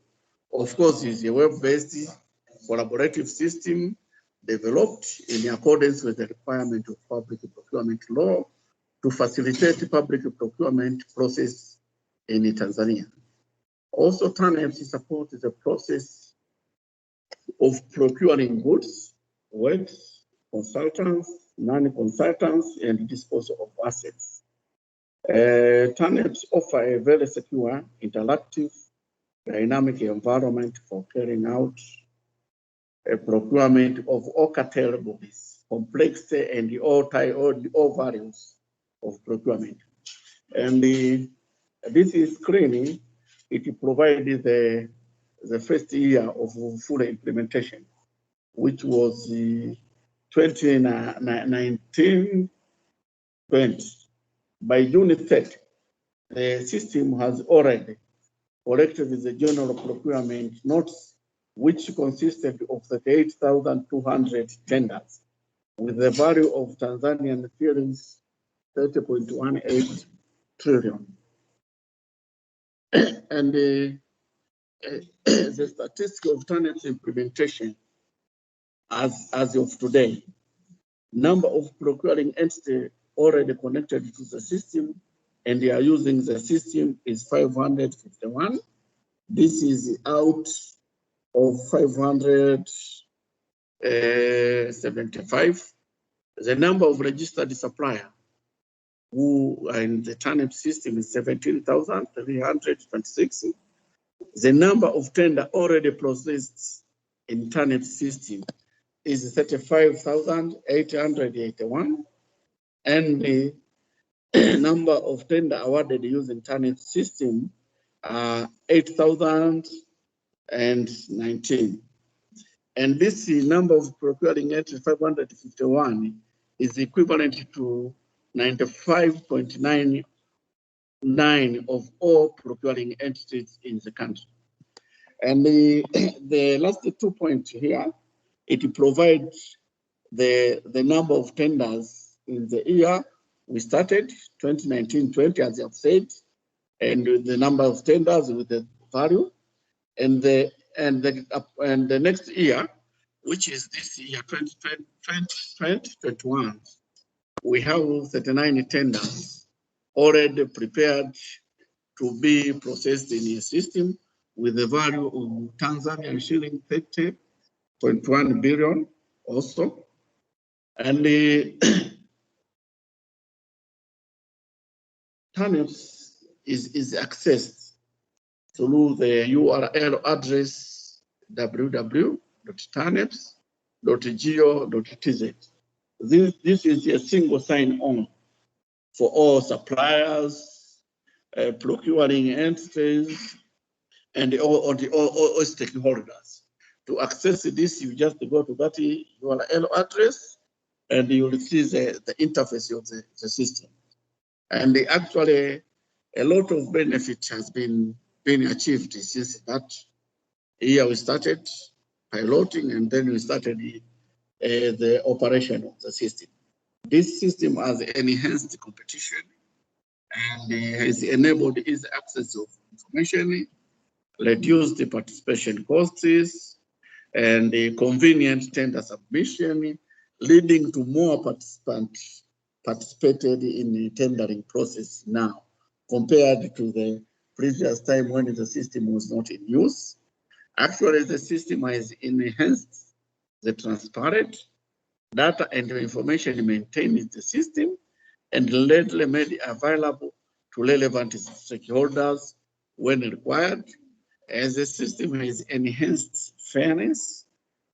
Of course, it's a web-based collaborative system developed in accordance with the requirement of public procurement law to facilitate public procurement process in Tanzania. Also, TANEPS supports the process of procuring goods, works, consultants, non-consultants, and disposal of assets. TANEPS offer a very secure, interactive, dynamic environment for carrying out a procurement of all categories, complexity, and all values of procurement. And this screening, it provided the first year of full implementation, which was 2019-20. By June 30, the system has already collected the general procurement notes, which consisted of 38,200 tenders, with the value of Tanzanian shillings 30.18 trillion. And the statistics of TANEPS implementation as of today, number of procuring entities already connected to the system and they are using the system is 551. This is out of 575. The number of registered suppliers who are in the TANEPS system is 17,326. The number of tender already processed in TANEPS system is 35,881. And the number of tender awarded using TANEPS system are 8,019. And this number of procuring entities 551 is equivalent to 95.99 of all procuring entities in the country. And the last 2 points here, it provides the number of tenders in the year we started, 2019-20, as I've said, and the number of tenders with the value, and the next year, which is this year, 2021, we have 39 tenders already prepared to be processed in a system with the value of Tanzanian shilling 30.1 billion also. And the TANEPS is accessed through the URL address www.taneps.go.tz. This is a single sign-on for all suppliers, procuring entities, and all stakeholders. To access this, you just go to that URL address, and you will see the interface of the system. And actually, a lot of benefit has been achieved since that year we started piloting, and then we started the operation of the system. This system has enhanced competition and has enabled easy access of information, reduced the participation costs, and the convenient tender submission, leading to more participants participated in the tendering process now, compared to the previous time when the system was not in use. Actually, the system has enhanced the transparent data and information maintained in the system and readily made available to relevant stakeholders when required. As the system has enhanced fairness,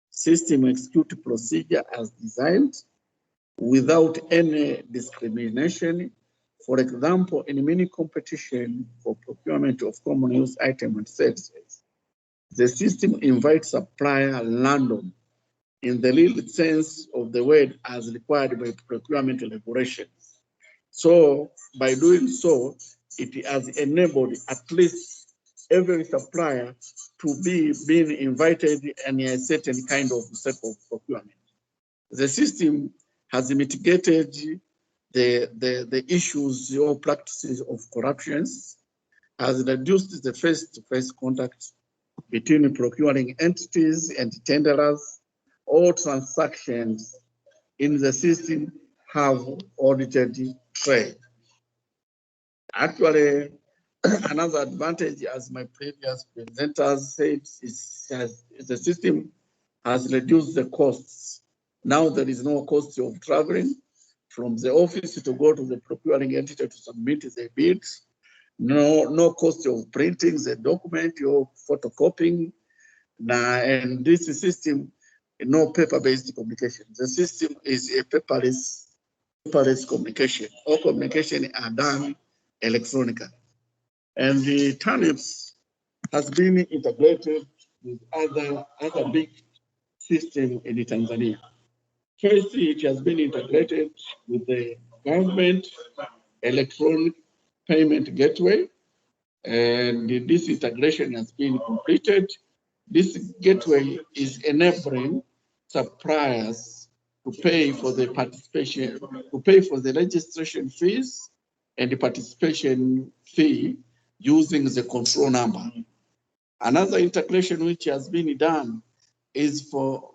system execute procedure as designed without any discrimination. For example, in many competition for procurement of common use items and services, the system invites supplier random in the real sense of the word as required by procurement regulations. So by doing so, it has enabled at least every supplier to be being invited in a certain kind of set of procurement. The system has mitigated the issues or practices of corruptions, has reduced the face-to-face contact between procuring entities and tenderers. All transactions in the system have audited trade. Actually, another advantage, as my previous presenters said, is the system has reduced the costs. Now there is no cost of traveling from the office to go to the procuring entity to submit the bids. No cost of printing the document or photocopying. And this system, no paper-based communication. The system is a paperless communication. All communication are done electronically. And the TANEPS has been integrated with other big systems in Tanzania. First, it has been integrated with the government electronic payment gateway, and this integration has been completed. This gateway is enabling suppliers to pay for the participation, to pay for the registration fees and the participation fee using the control number. Another integration which has been done is for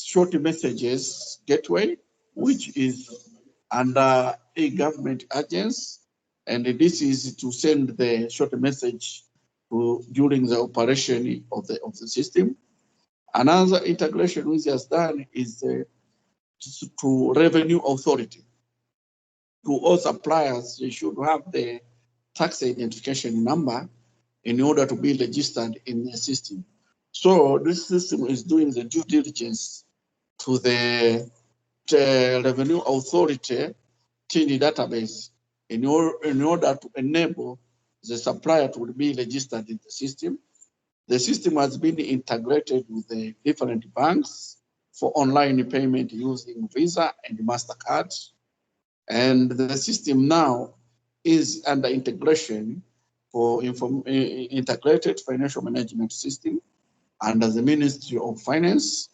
short messages gateway, which is under a government agency, and this is to send the short message during the operation of the system. Another integration which has done is to revenue authority. To all suppliers, they should have the tax identification number in order to be registered in the system. So this system is doing the due diligence to the revenue authority TINI database in order to enable the supplier to be registered in the system. The system has been integrated with the different banks for online payment using Visa and MasterCard. And the system now is under integration for integrated financial management system under the Ministry of Finance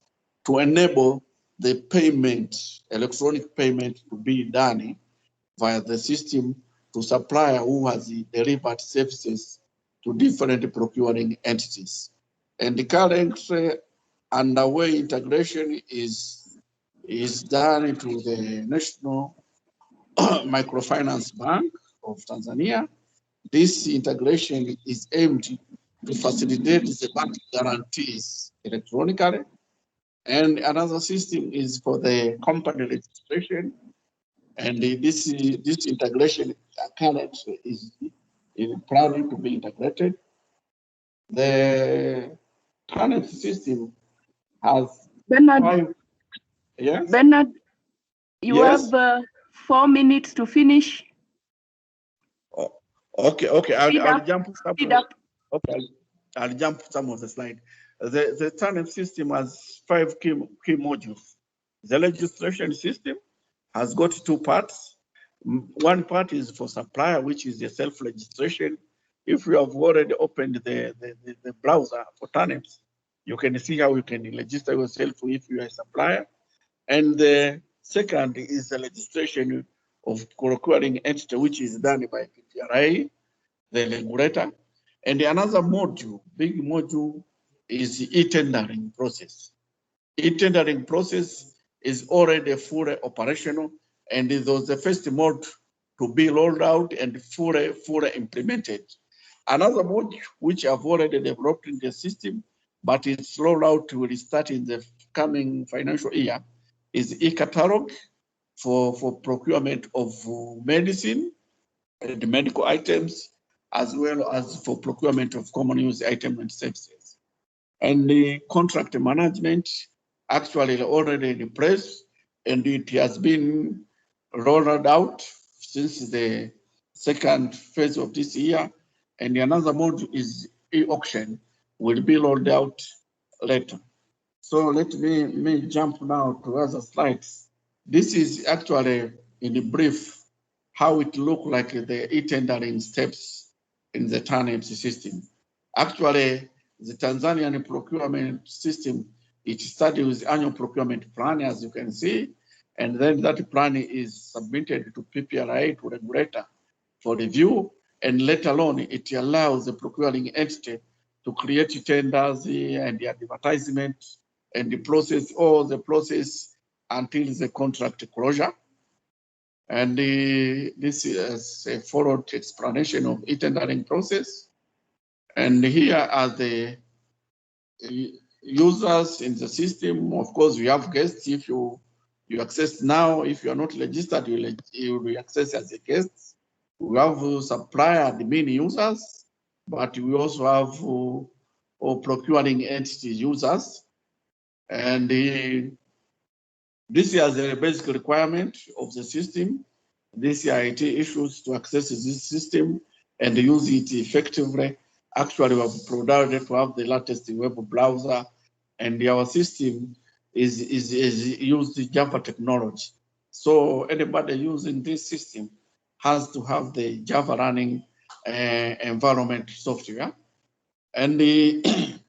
to enable the payment, electronic payment, to be done via the system to supplier who has delivered services to different procuring entities. And the current underway integration is done to the National Microfinance Bank of Tanzania. This integration is aimed to facilitate the bank guarantees electronically. And another system is for the company registration. And this integration currently is planning to be integrated. The current system has Bernard. Yes. Bernard, you Yes. have 4 minutes to finish. Okay. I'll jump some. Speed up. Okay, I'll jump some of the slide. The TANEP system has 5 key modules. The registration system has got 2 parts. One part is for supplier, which is the self-registration. If you have already opened the browser for TANEPS, you can see how you can register yourself if you are a supplier. And the second is the registration of procuring entity, which is done by PPRI, the regulator. And another module, big module, is the e-tendering process. E-tendering process is already fully operational, and it was the first mode to be rolled out and fully implemented. Another module which I've already developed in the system, but its rollout will start in the coming financial year, is e-catalog for procurement of medicine and medical items, as well as for procurement of common use items and services. And the contract management actually already in place, and it has been rolled out since the second phase of this year. And another module is e-auction, will be rolled out later. So let me jump now to other slides. This is actually in a brief how it look like the e-tendering steps in the TANEPS system. Actually, the Tanzanian procurement system, it started with annual procurement plan, as you can see, and then that plan is submitted to PPRA, to regulator, for review, and later on, it allows the procuring entity to create tenders and the advertisement and the process, all the process until the contract closure. And this is a followed explanation of e-tendering process. And here are the users in the system. Of course, we have guests. If you access now, if you are not registered, you will access as a guest. We have supplier admin users, but we also have procuring entity users. And this is the basic requirement of the system. These are IT issues to access this system and use it effectively. Actually, we have provided to have the latest web browser, and our system is used Java technology. So anybody using this system has to have the Java running environment software. And this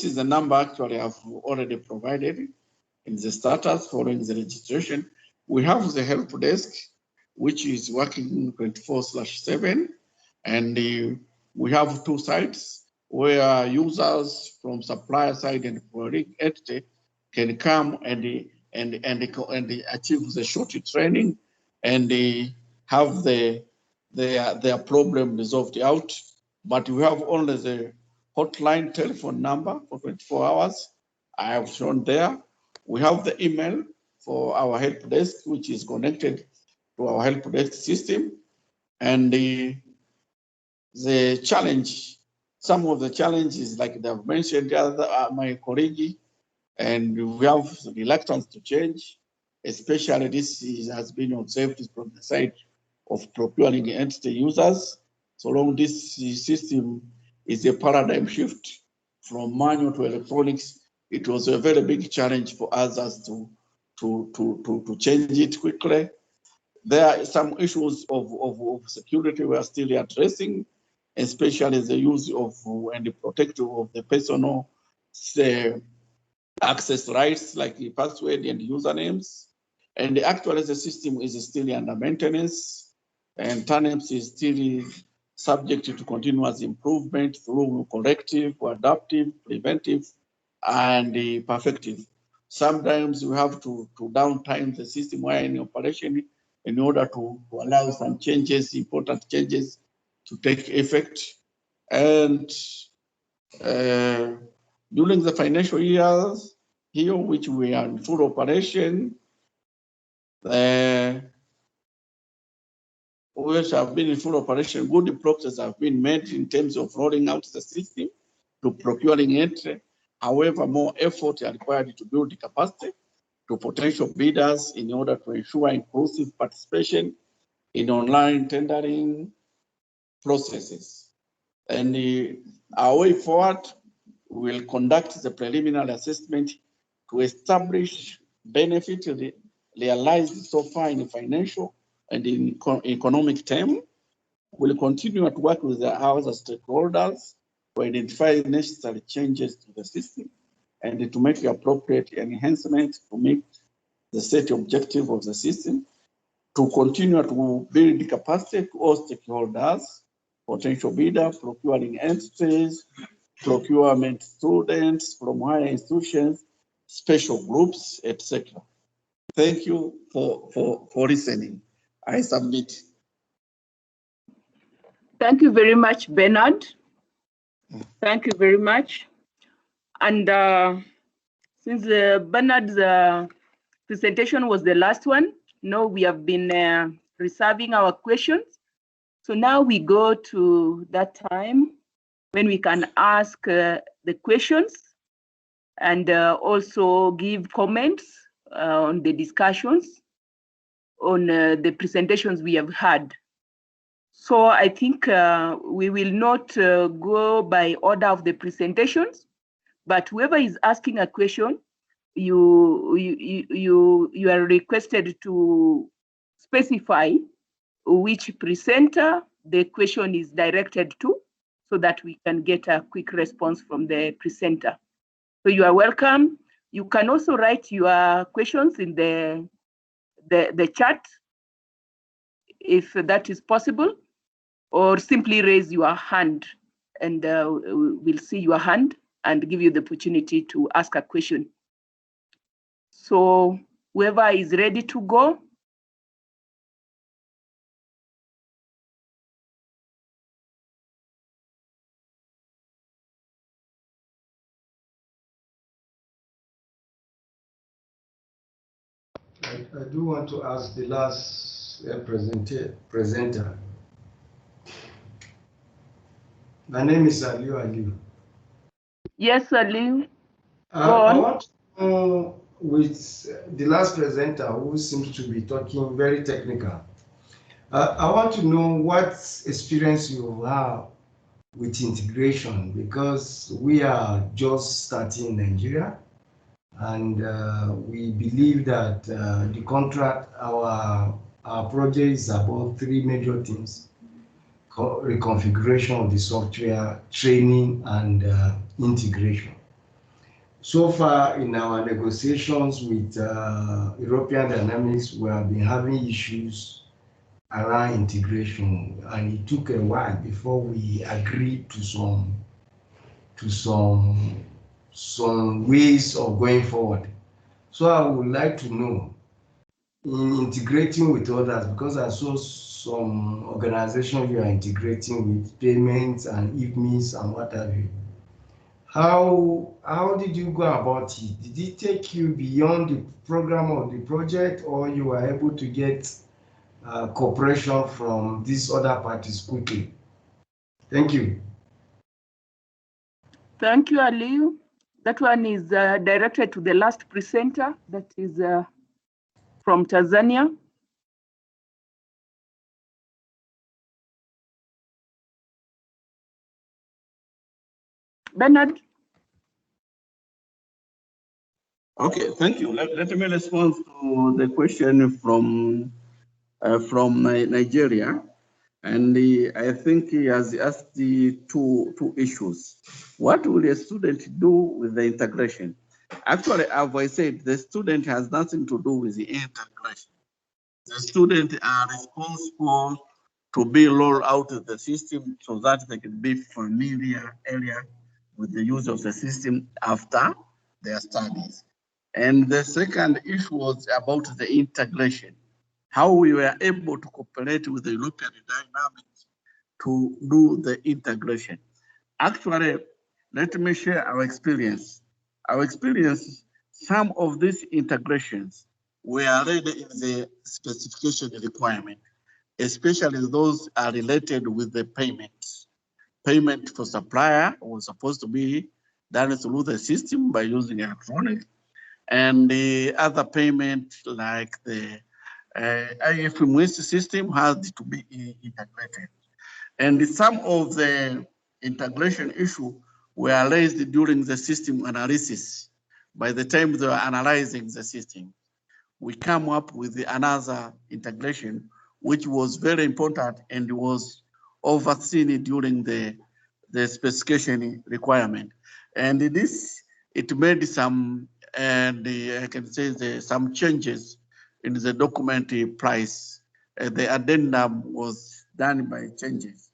is the number actually I've already provided in the status following the registration. We have the help desk, which is working 24/7. And we have two sites where users from supplier side and procuring entity can come and achieve the short training and have their problem resolved out. But we have only the hotline telephone number for 24 hours. I have shown there. We have the email for our help desk, which is connected to our help desk system. And the challenge, some of the challenges, like they've mentioned my colleague, and we have reluctance to change, especially this has been observed from the side of procuring entity users. So long this system is a paradigm shift from manual to electronics, it was a very big challenge for others to change it quickly. There are some issues of security we are still addressing, especially the use of and the protective of the personal access rights like the password and usernames. And actually the system is still under maintenance, and TANEPS is still subject to continuous improvement through corrective, adaptive, preventive, and perfective. Sometimes we have to downtime the system while in operation in order to allow some changes, important changes to take effect. And during the financial years here, which we are in full operation, which have been in full operation, good progress have been made in terms of rolling out the system to procuring entry. However, more effort is required to build the capacity to potential bidders in order to ensure inclusive participation in online tendering processes. And our way forward, we will conduct the preliminary assessment to establish benefits realized so far in financial and in economic terms. We'll continue to work with our stakeholders to identify necessary changes to the system and to make the appropriate enhancements to meet the set objective of the system, to continue to build the capacity to all stakeholders, potential bidders, procuring entities, procurement students from higher institutions, special groups, etc. Thank you for listening. I submit. Thank you very much, Bernard. Thank you very much. And since Bernard's presentation was the last one, now we have been reserving our questions. So now we go to that time when we can ask the questions and also give comments on the discussions on the presentations we have had. So I think we will not go by order of the presentations, but whoever is asking a question, you are requested to specify which presenter the question is directed to, so that we can get a quick response from the presenter. So you are welcome. You can also write your questions in the chat if that is possible, or simply raise your hand and we'll see your hand and give you the opportunity to ask a question. So whoever is ready to go. I do want to ask the last presenter. My name is Aliu. Yes, Aliu. I want to know, with the last presenter who seems to be talking very technical, I want to know what experience you have with integration, because we are just starting in Nigeria, and we believe that the contract, our project is about 3 major things: reconfiguration of the software, training, and integration. So far in our negotiations with European Dynamics, we have been having issues around integration, and it took a while before we agreed to some ways of going forward. So I would like to know, in integrating with others, because I saw some organizations you are integrating with, payments and IPMIS and what have you. How did you go about it? Did it take you beyond the program of the project, or you were able to get cooperation from these other parties quickly? Thank you. Thank you, Aliu. That one is directed to the last presenter, that is from Tanzania. Bernard. Okay, thank you. Let me respond to the question from Nigeria. And I think he has asked the two issues. What will a student do with the integration? Actually, as I said, the student has nothing to do with the integration. The students are responsible to be rolled out of the system so that they can be familiar with the use of the system after their studies. And the second issue was about the integration, how we were able to cooperate with the European Dynamics to do the integration. Actually, let me share our experience. Our experience, some of these integrations were already in the specification requirement, especially those are related with the payments. Payment for supplier was supposed to be done through the system by using electronic, and the other payment like the APPN system has to be integrated. And some of the integration issue were raised during the system analysis. By the time they were analyzing the system, we come up with another integration, which was very important and was overseen during the specification requirement. And this, it made some, and I can say some changes in the document price. The addendum was done by changes.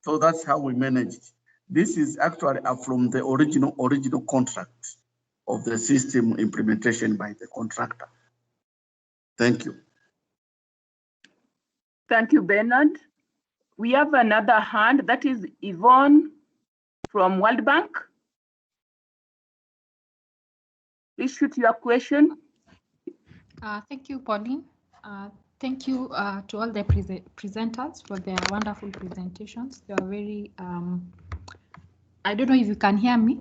So that's how we managed. This is actually from the original contract of the system implementation by the contractor. Thank you. Thank you, Bernard. We have another hand, that is Yvonne from World Bank. Please shoot your question. Thank you, Pauline. Thank you to all the presenters for their wonderful presentations. They are very, I don't know if you can hear me.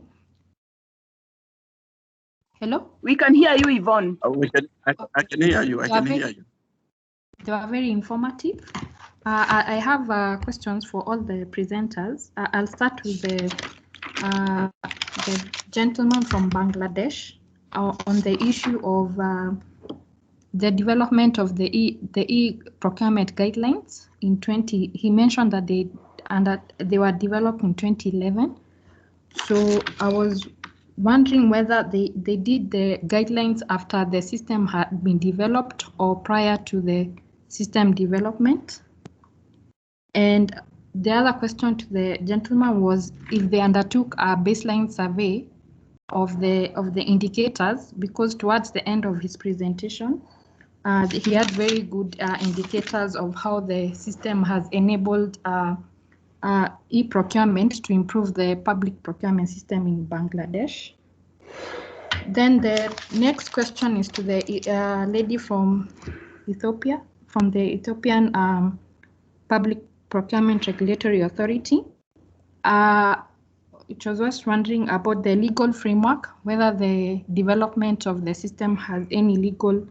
Hello? We can hear you, Yvonne. I can hear you. I can hear you. They were very informative. I have questions for all the presenters. I'll start with the gentleman from Bangladesh on the issue of the development of the e-procurement guidelines in he mentioned that they they were developed in 2011. So I was wondering whether they did the guidelines after the system had been developed or prior to the system development. And the other question to the gentleman was if they undertook a baseline survey of the indicators, because towards the end of his presentation, he had very good indicators of how the system has enabled e-procurement to improve the public procurement system in Bangladesh. Then the next question is to the lady from Ethiopia, from the Ethiopian Public Procurement Regulatory Authority. It was just wondering about the legal framework, whether the development of the system has any legal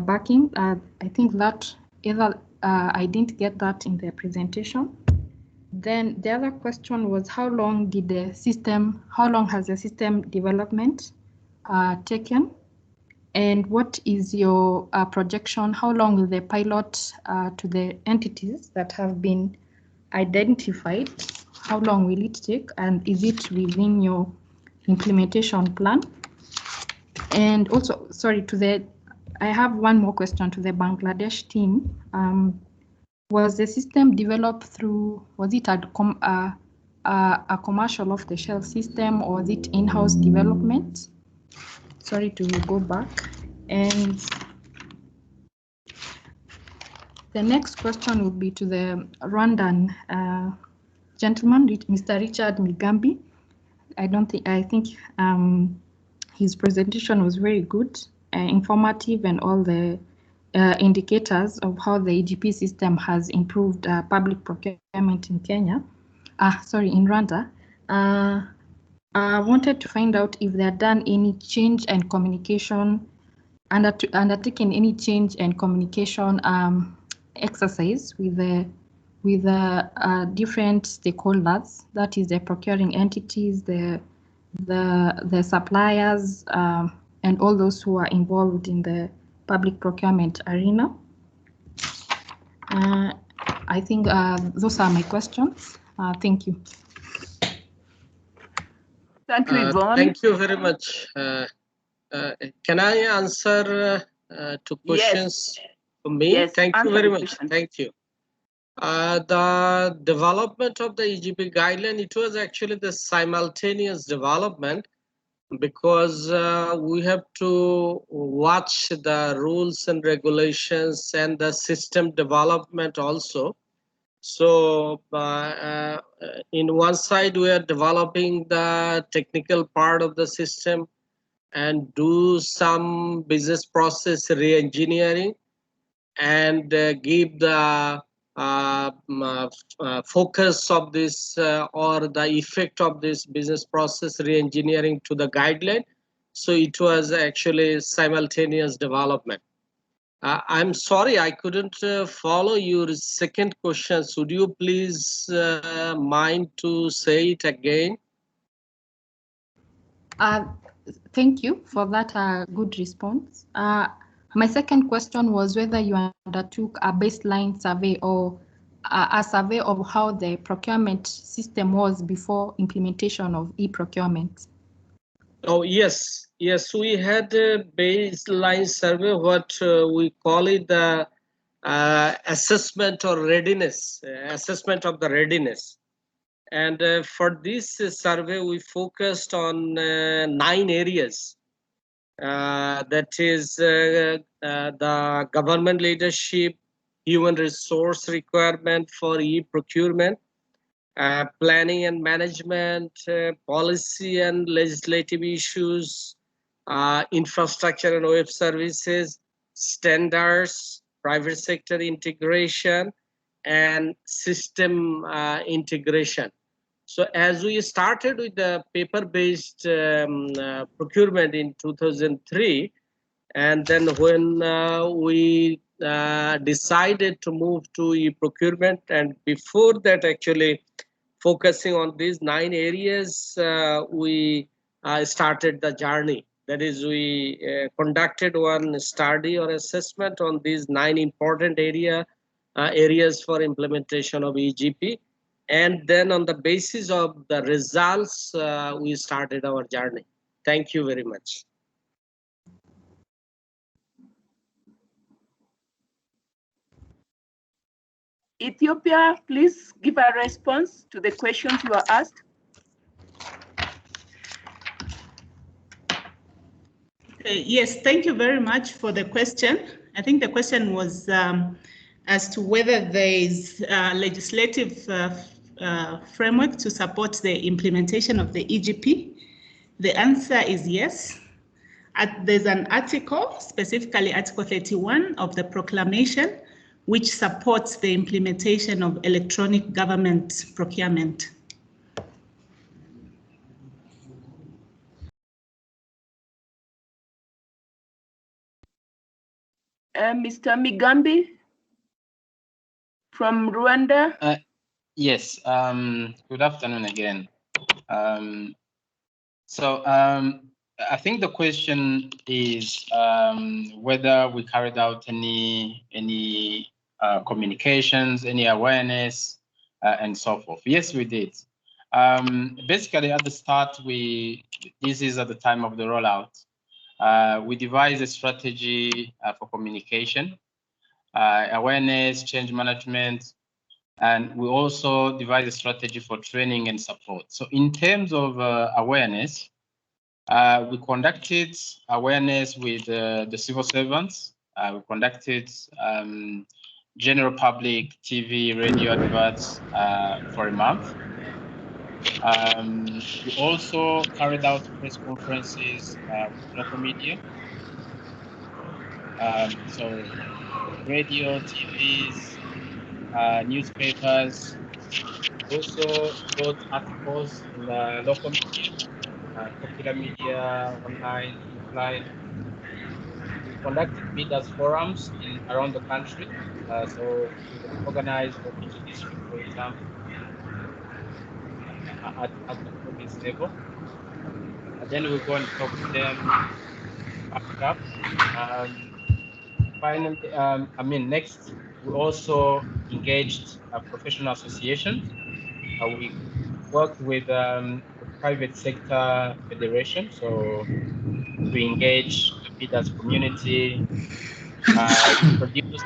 backing. I think that either I didn't get that in the presentation. Then the other question was how long has the system development taken? And what is your projection? How long will the pilot to the entities that have been identified, how long will it take? And is it within your implementation plan? And also, sorry, I have one more question to the Bangladesh team. Was the system developed through, was it a commercial off-the-shelf system, or was it in-house development? Sorry to go back. And the next question would be to the Rwandan gentleman, Mr. Richard Migambi. I think his presentation was very good, informative, and all the indicators of how the EGP system has improved public procurement in in Rwanda. I wanted to find out if they had done any change and communication, undertaken any change and communication exercise with the different stakeholders, that is the procuring entities, the suppliers, and all those who are involved in the public procurement arena. I think those are my questions. Thank you. Thank you, Yvonne. Thank you very much. Can I answer to questions for me? Yes, thank you very much. Thank you. The development of the EGP guideline, it was actually the simultaneous development, because we have to watch the rules and regulations and the system development also. So in one side, we are developing the technical part of the system and do some business process re-engineering and give the focus of this or the effect of this business process re-engineering to the guideline. So it was actually simultaneous development. I'm sorry, I couldn't follow your second question. Would you please mind to say it again? Thank you for that good response. My second question was whether you undertook a baseline survey or a survey of how the procurement system was before implementation of e-procurement. Oh, yes. Yes, we had a baseline survey, what we call it the assessment or readiness, assessment of the readiness. And for this survey, we focused on 9 areas. That is the government leadership, human resource requirement for e-procurement, planning and management, policy and legislative issues, infrastructure and web services, standards, private sector integration, and system integration. So as we started with the paper-based procurement in 2003, and then when we decided to move to e-procurement, and before that actually focusing on these 9 areas, we started the journey. That is, we conducted one study or assessment on these 9 important areas for implementation of EGP. And then on the basis of the results, we started our journey. Thank you very much. Ethiopia, please give a response to the questions you are asked. Yes, thank you very much for the question. I think the question was as to whether there is a legislative framework to support the implementation of the EGP. The answer is yes. There's an article, specifically Article 31 of the proclamation, which supports the implementation of electronic government procurement. Mr. Migambi from Rwanda. Yes, good afternoon again. I think the question is whether we carried out any communications, any awareness, and so forth. Yes, we did. Basically, at the start, this is at the time of the rollout. We devised a strategy for communication, awareness, change management, and we also devised a strategy for training and support. So in terms of awareness, we conducted awareness with the civil servants. We conducted general public TV, radio adverts for a month. We also carried out press conferences with local media. So radio, TVs, newspapers. We also wrote articles in local media, popular media, online, offline. We conducted bidders forums around the country. So we would organize for each district, for example, at the province level. And then we go and talk to them, back it up. Finally, next, we also engaged professional associations. We worked with the private sector federation, so to engage the bidders community. We produced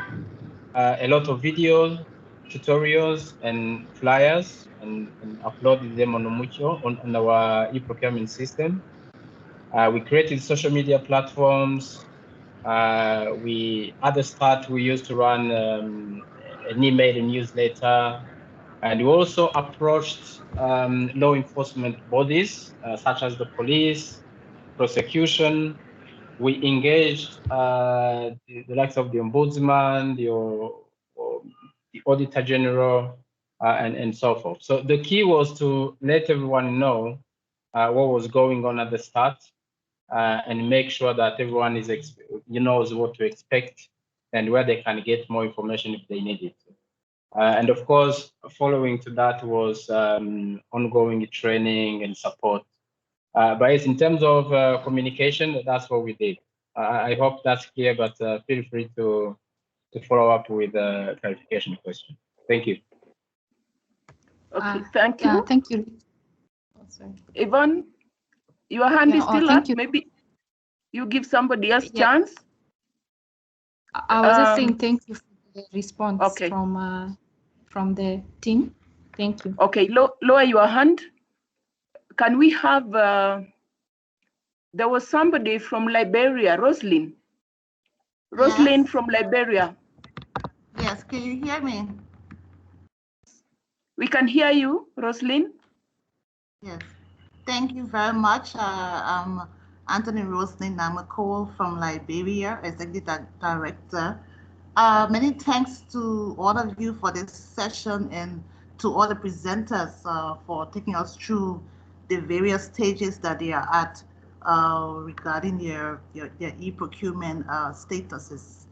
a lot of videos, tutorials, and flyers, and uploaded them on Umucho on our e-procurement system. We created social media platforms. We used to run an email and newsletter, and we also approached law enforcement bodies such as the police, prosecution. We engaged the likes of the ombudsman, the auditor general, and so forth. So the key was to let everyone know what was going on at the start, and make sure that everyone knows what to expect and where they can get more information if they need it. And of course, following to that was ongoing training and support. But in terms of communication, that's what we did. I hope that's clear, but feel free to follow up with a clarification question. Thank you. Okay, thank you. Thank you. Oh, sorry. Yvonne, your hand is still up. Maybe you give somebody else chance. I was just saying thank you for the response from the team. Thank you. Okay, lower your hand. Can we have, there was somebody from Liberia, Roslyn. Roslyn from Liberia. Yes, can you hear me? We can hear you, Roslyn. Yes, thank you very much. I'm Anthony Roslyn. I'm a co from Liberia, Executive Director. Many thanks to all of you for this session and to all the presenters for taking us through the various stages that they are at regarding your e-procurement statuses.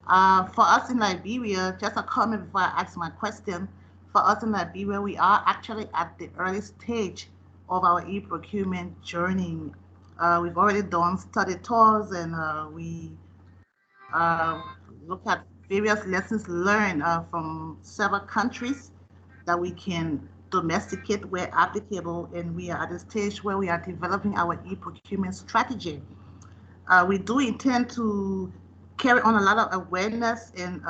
For us in Liberia, just a comment before I ask my question. For us in Liberia, we are actually at the early stage of our e-procurement journey. We've already done study tours, and we look at various lessons learned from several countries that we can domesticate where applicable, and we are at the stage where we are developing our e-procurement strategy. We do intend to carry on a lot of awareness, and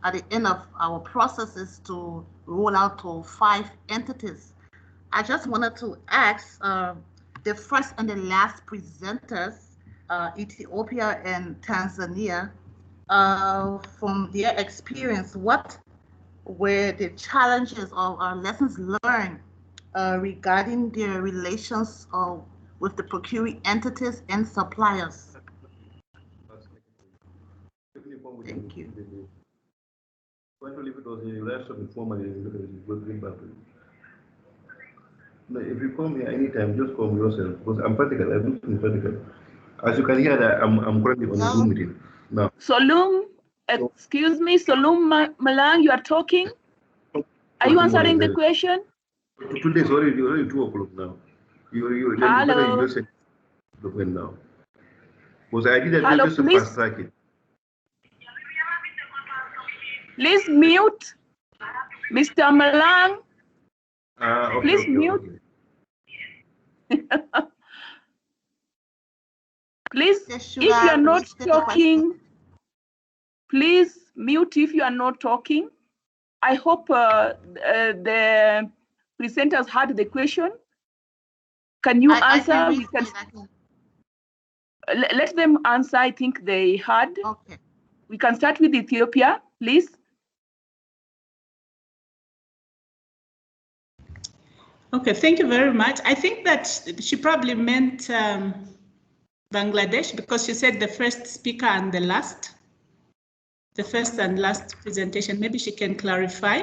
at the end of our processes to roll out to 5 entities. I just wanted to ask the first and the last presenters, Ethiopia and Tanzania, from their experience, what were the challenges or lessons learned regarding their relations with the procuring entities and suppliers? Thank you. If you come here anytime, just come yourself, because I'm practical. I'm looking practical. As you can hear, that I'm currently on a Zoom meeting now. Solum, excuse me, Solum Malang, you are talking. Are you answering the question? Today is already 2 o'clock now. You Hello. just said now. Because I did Hello, just to please. fast track it. Please mute, Mr. Malang. Okay, Please okay, mute. okay. Please, if you are not talking, please mute if you are not talking. I hope the presenters had the question. Can you answer? We can let them answer. I think they had. Okay. We can start with Ethiopia, please. Okay, thank you very much. I think that she probably meant Bangladesh, because she said the first speaker and the last. The first and last presentation. Maybe she can clarify.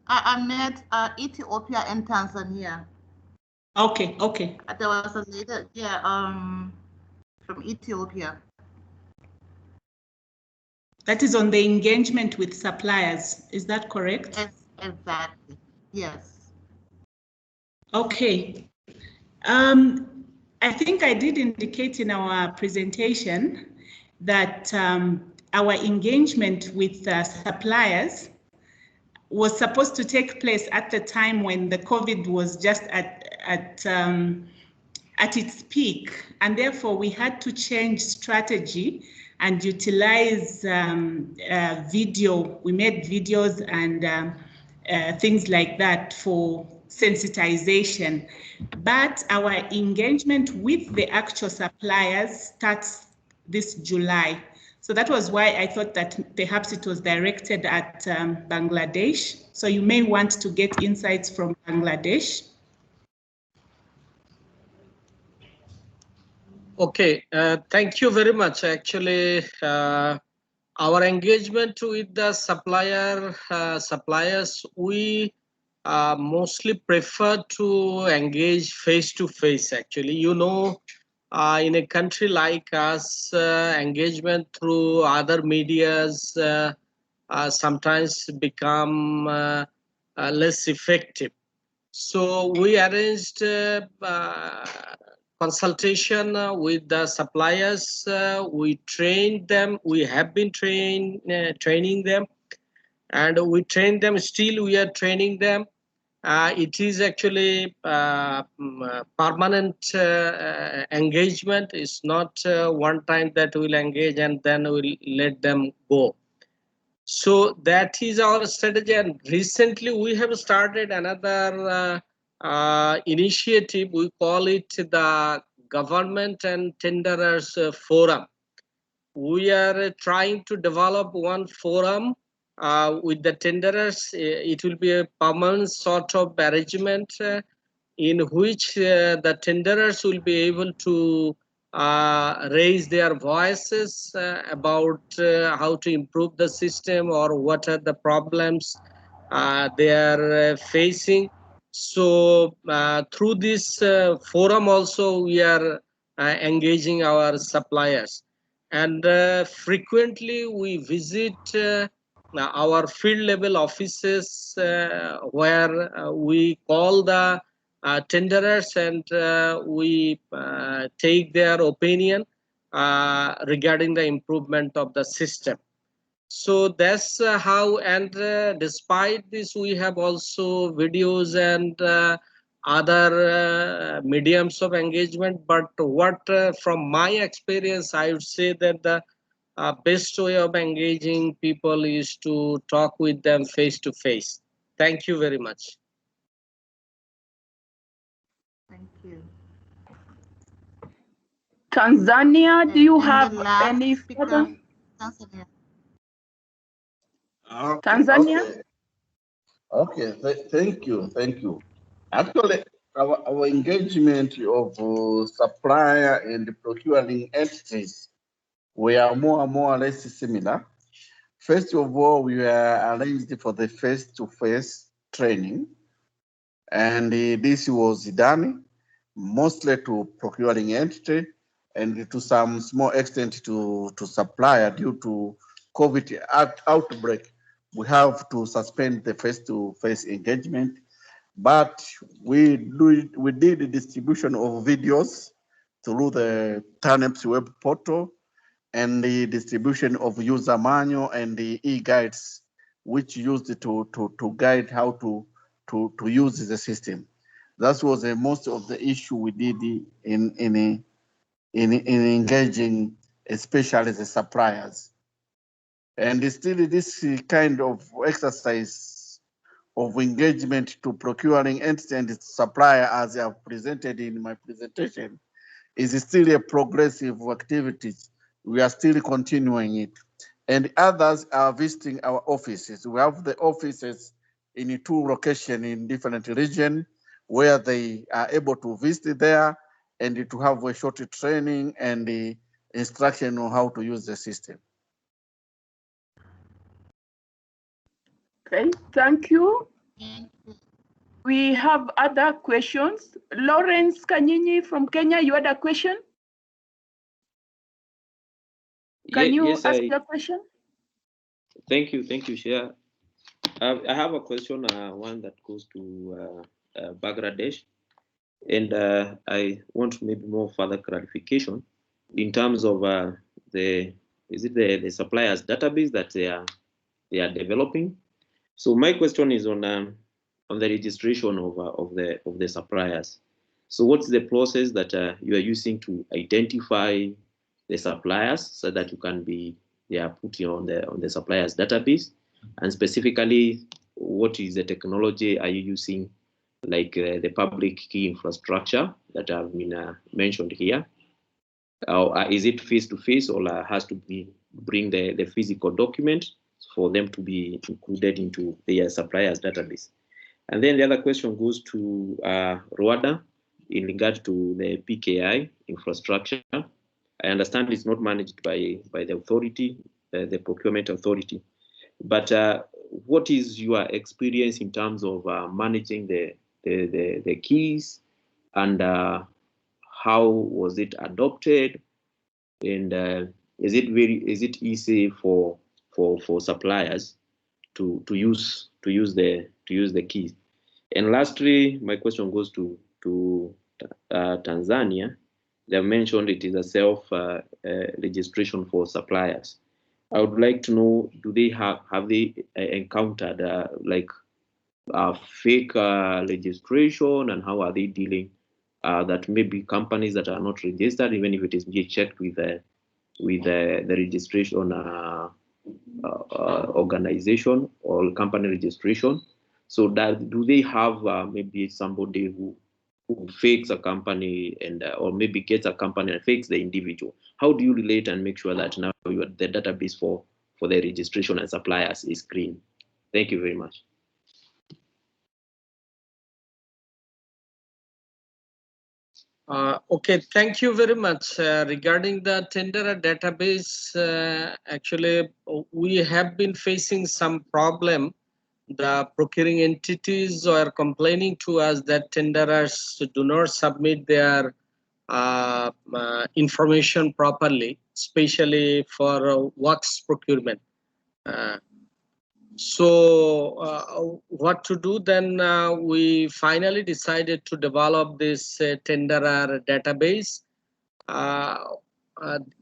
I meant Ethiopia and Tanzania. Okay, okay. There was a lady, yeah, from Ethiopia. That is on the engagement with suppliers. Is that correct? Yes, exactly. Yes. Okay. I think I did indicate in our presentation that our engagement with suppliers was supposed to take place at the time when the COVID was just at its peak, and therefore we had to change strategy and utilize video. We made videos and things like that for sensitization. But our engagement with the actual suppliers starts this July. So that was why I thought that perhaps it was directed at Bangladesh. So you may want to get insights from Bangladesh. Okay, thank you very much. Actually, our engagement with the suppliers, we mostly prefer to engage face-to-face. Actually, you know, in a country like us, engagement through other medias sometimes become less effective. So we arranged consultation with the suppliers. We trained them. We have been training them, and we train them. Still, we are training them. It is actually permanent engagement. It's not one time that we'll engage and then we'll let them go. So that is our strategy. And recently we have started another initiative. We call it the Government and Tenderers Forum. We are trying to develop one forum with the tenderers. It will be a permanent sort of arrangement in which the tenderers will be able to raise their voices about how to improve the system or what are the problems they are facing. So through this forum also we are engaging our suppliers. And frequently we visit our field level offices where we call the tenderers and we take their opinion regarding the improvement of the system. So that's how, and despite this, we have also videos and other mediums of engagement. But what, from my experience, I would say that the best way of engaging people is to talk with them face to face. Thank you very much. Thank you. Tanzania, do you have any speaker, further? Tanzania. Tanzania? Okay, thank you. Actually, our engagement of supplier and procuring entities were more or less similar. First of all, we were arranged for the face-to-face training, and this was done mostly to procuring entity and to some small extent to supplier due to COVID outbreak. We have to suspend the face-to-face engagement, but we did the distribution of videos through the TANEPS web portal and the distribution of user manual and the e-guides, which used to guide how to use the system. That was most of the issue we did in engaging, especially the suppliers. And still this kind of exercise of engagement to procuring entity and supplier, as I have presented in my presentation, is still a progressive activity. We are still continuing it. And others are visiting our offices. We have the offices in 2 locations in different regions where they are able to visit there and to have a short training and the instruction on how to use the system. Okay, thank you. We have other questions. Lawrence Kanyinyi from Kenya, you had a question? Can you yes, ask your question? Thank you, Chair. I have a question, one that goes to Bangladesh, and I want maybe more further clarification in terms of the suppliers database that they are developing. So my question is on the registration of the suppliers. So what's the process that you are using to identify the suppliers so that they are put on the suppliers database? And specifically, what is the technology are you using, like the public key infrastructure that have been mentioned here? Is it face-to-face or has to bring the physical document for them to be included into their suppliers database? And then the other question goes to Rwanda in regard to the PKI infrastructure. I understand it's not managed by the authority, the procurement authority. But what is your experience in terms of managing the keys, and how was it adopted? And is it easy for suppliers to use the keys? And lastly, my question goes to Tanzania. They have mentioned it is a self registration for suppliers. I would like to know, do they have they encountered like fake registration, and how are they dealing that maybe companies that are not registered, even if it is being checked with the registration organization or company registration? So that do they have maybe somebody who fakes a company and or maybe gets a company and fakes the individual? How do you relate and make sure that now the database for the registration and suppliers is clean? Thank you very much. Okay, thank you very much. Regarding the tender database, actually, we have been facing some problem. The procuring entities are complaining to us that tenderers do not submit their information properly, especially for works procurement. So what to do then? We finally decided to develop this tenderer database.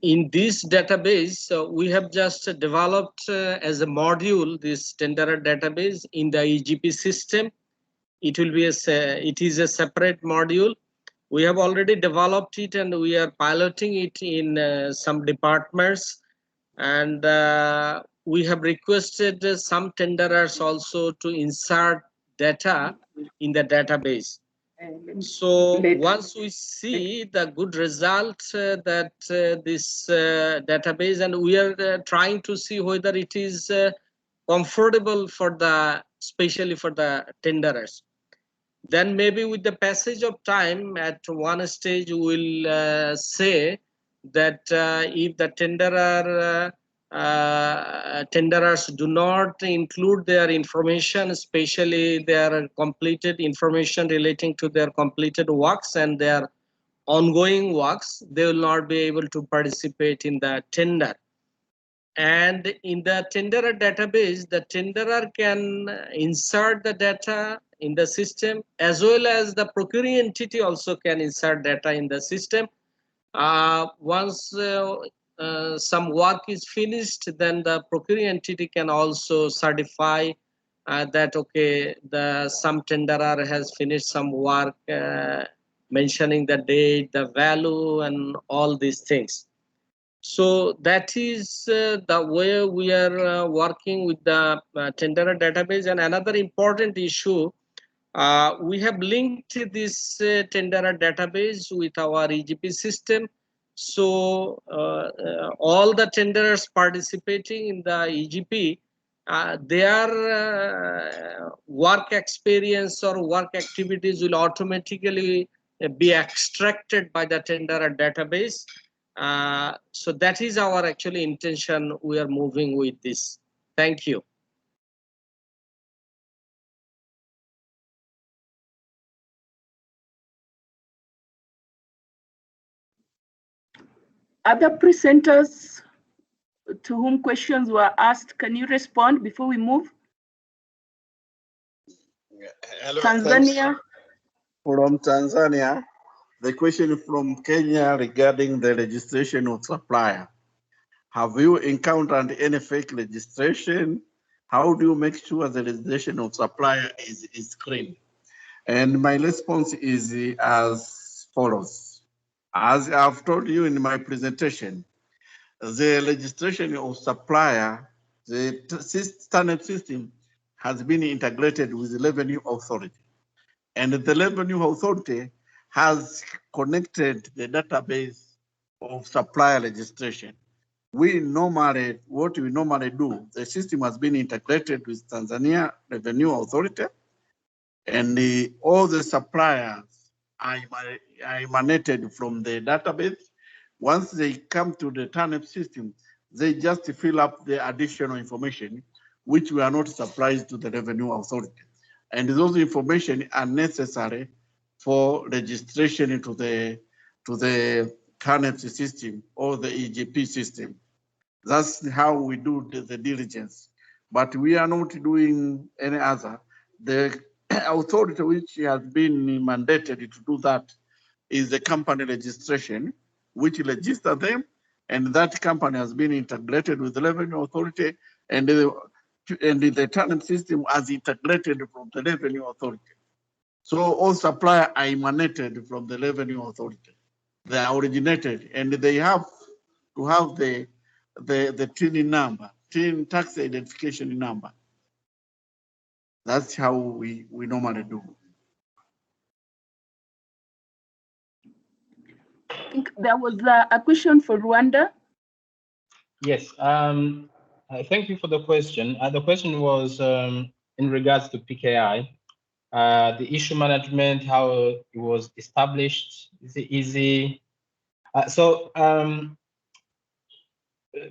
in this database, we have just developed as a module this tenderer database in the EGP system. It will be it is a separate module. We have already developed it and we are piloting it in some departments, and we have requested some tenderers also to insert data in the database. So once we see the good result that this database, and we are trying to see whether it is comfortable for the, especially for the tenderers. Then maybe with the passage of time, at one stage we will say that if the tenderers do not include their information, especially their completed information relating to their completed works and their ongoing works, they will not be able to participate in the tender. And in the tenderer database, the tenderer can insert the data in the system, as well as the procuring entity also can insert data in the system. Once some work is finished, then the procuring entity can also certify that, okay, some tenderer has finished some work, mentioning the date, the value, and all these things. So that is the way we are working with the tenderer database. And another important issue, we have linked this tenderer database with our EGP system. So all the tenderers participating in the EGP, their work experience or work activities will automatically be extracted by the tenderer database. So that is our actually intention. We are moving with this. Thank you. Other presenters to whom questions were asked, can you respond before we move? Hello, Tanzania. From Tanzania, the question from Kenya regarding the registration of supplier. Have you encountered any fake registration? How do you make sure the registration of supplier is clean? And my response is as follows. As I've told you in my presentation, the registration of supplier, the standard system has been integrated with the Revenue Authority. And the Revenue Authority has connected the database of supplier registration. What we normally do, the system has been integrated with Tanzania Revenue Authority, and all the suppliers are emanated from the database. Once they come to the TANF system, they just fill up the additional information, which we are not supplied to the Revenue Authority. And those information are necessary for registration into the TANF system or the EGP system. That's how we do the diligence. But we are not doing any other. The authority which has been mandated to do that is the company registration, which register them, and that company has been integrated with the Revenue Authority, and the TANF system has integrated from the Revenue Authority. So all suppliers are emanated from the Revenue Authority. They are originated, and they have to have the TIN number, TIN tax identification number. That's how we normally do. I think there was a question for Rwanda. Yes, thank you for the question. The question was in regards to PKI, the issue management, how it was established, is it easy?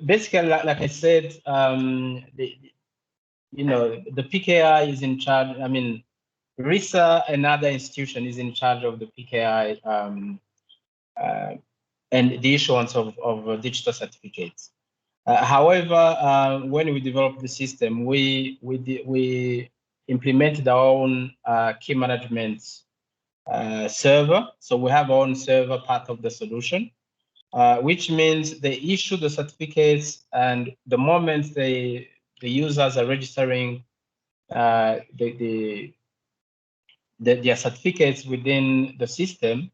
Basically, like I said, the PKI is in charge. I mean, RISA, another institution, is in charge of the PKI and the issuance of digital certificates. However, when we developed the system, we implemented our own key management server. So we have our own server, part of the solution. which means they issue the certificates, and the moment the users are registering their certificates within the system,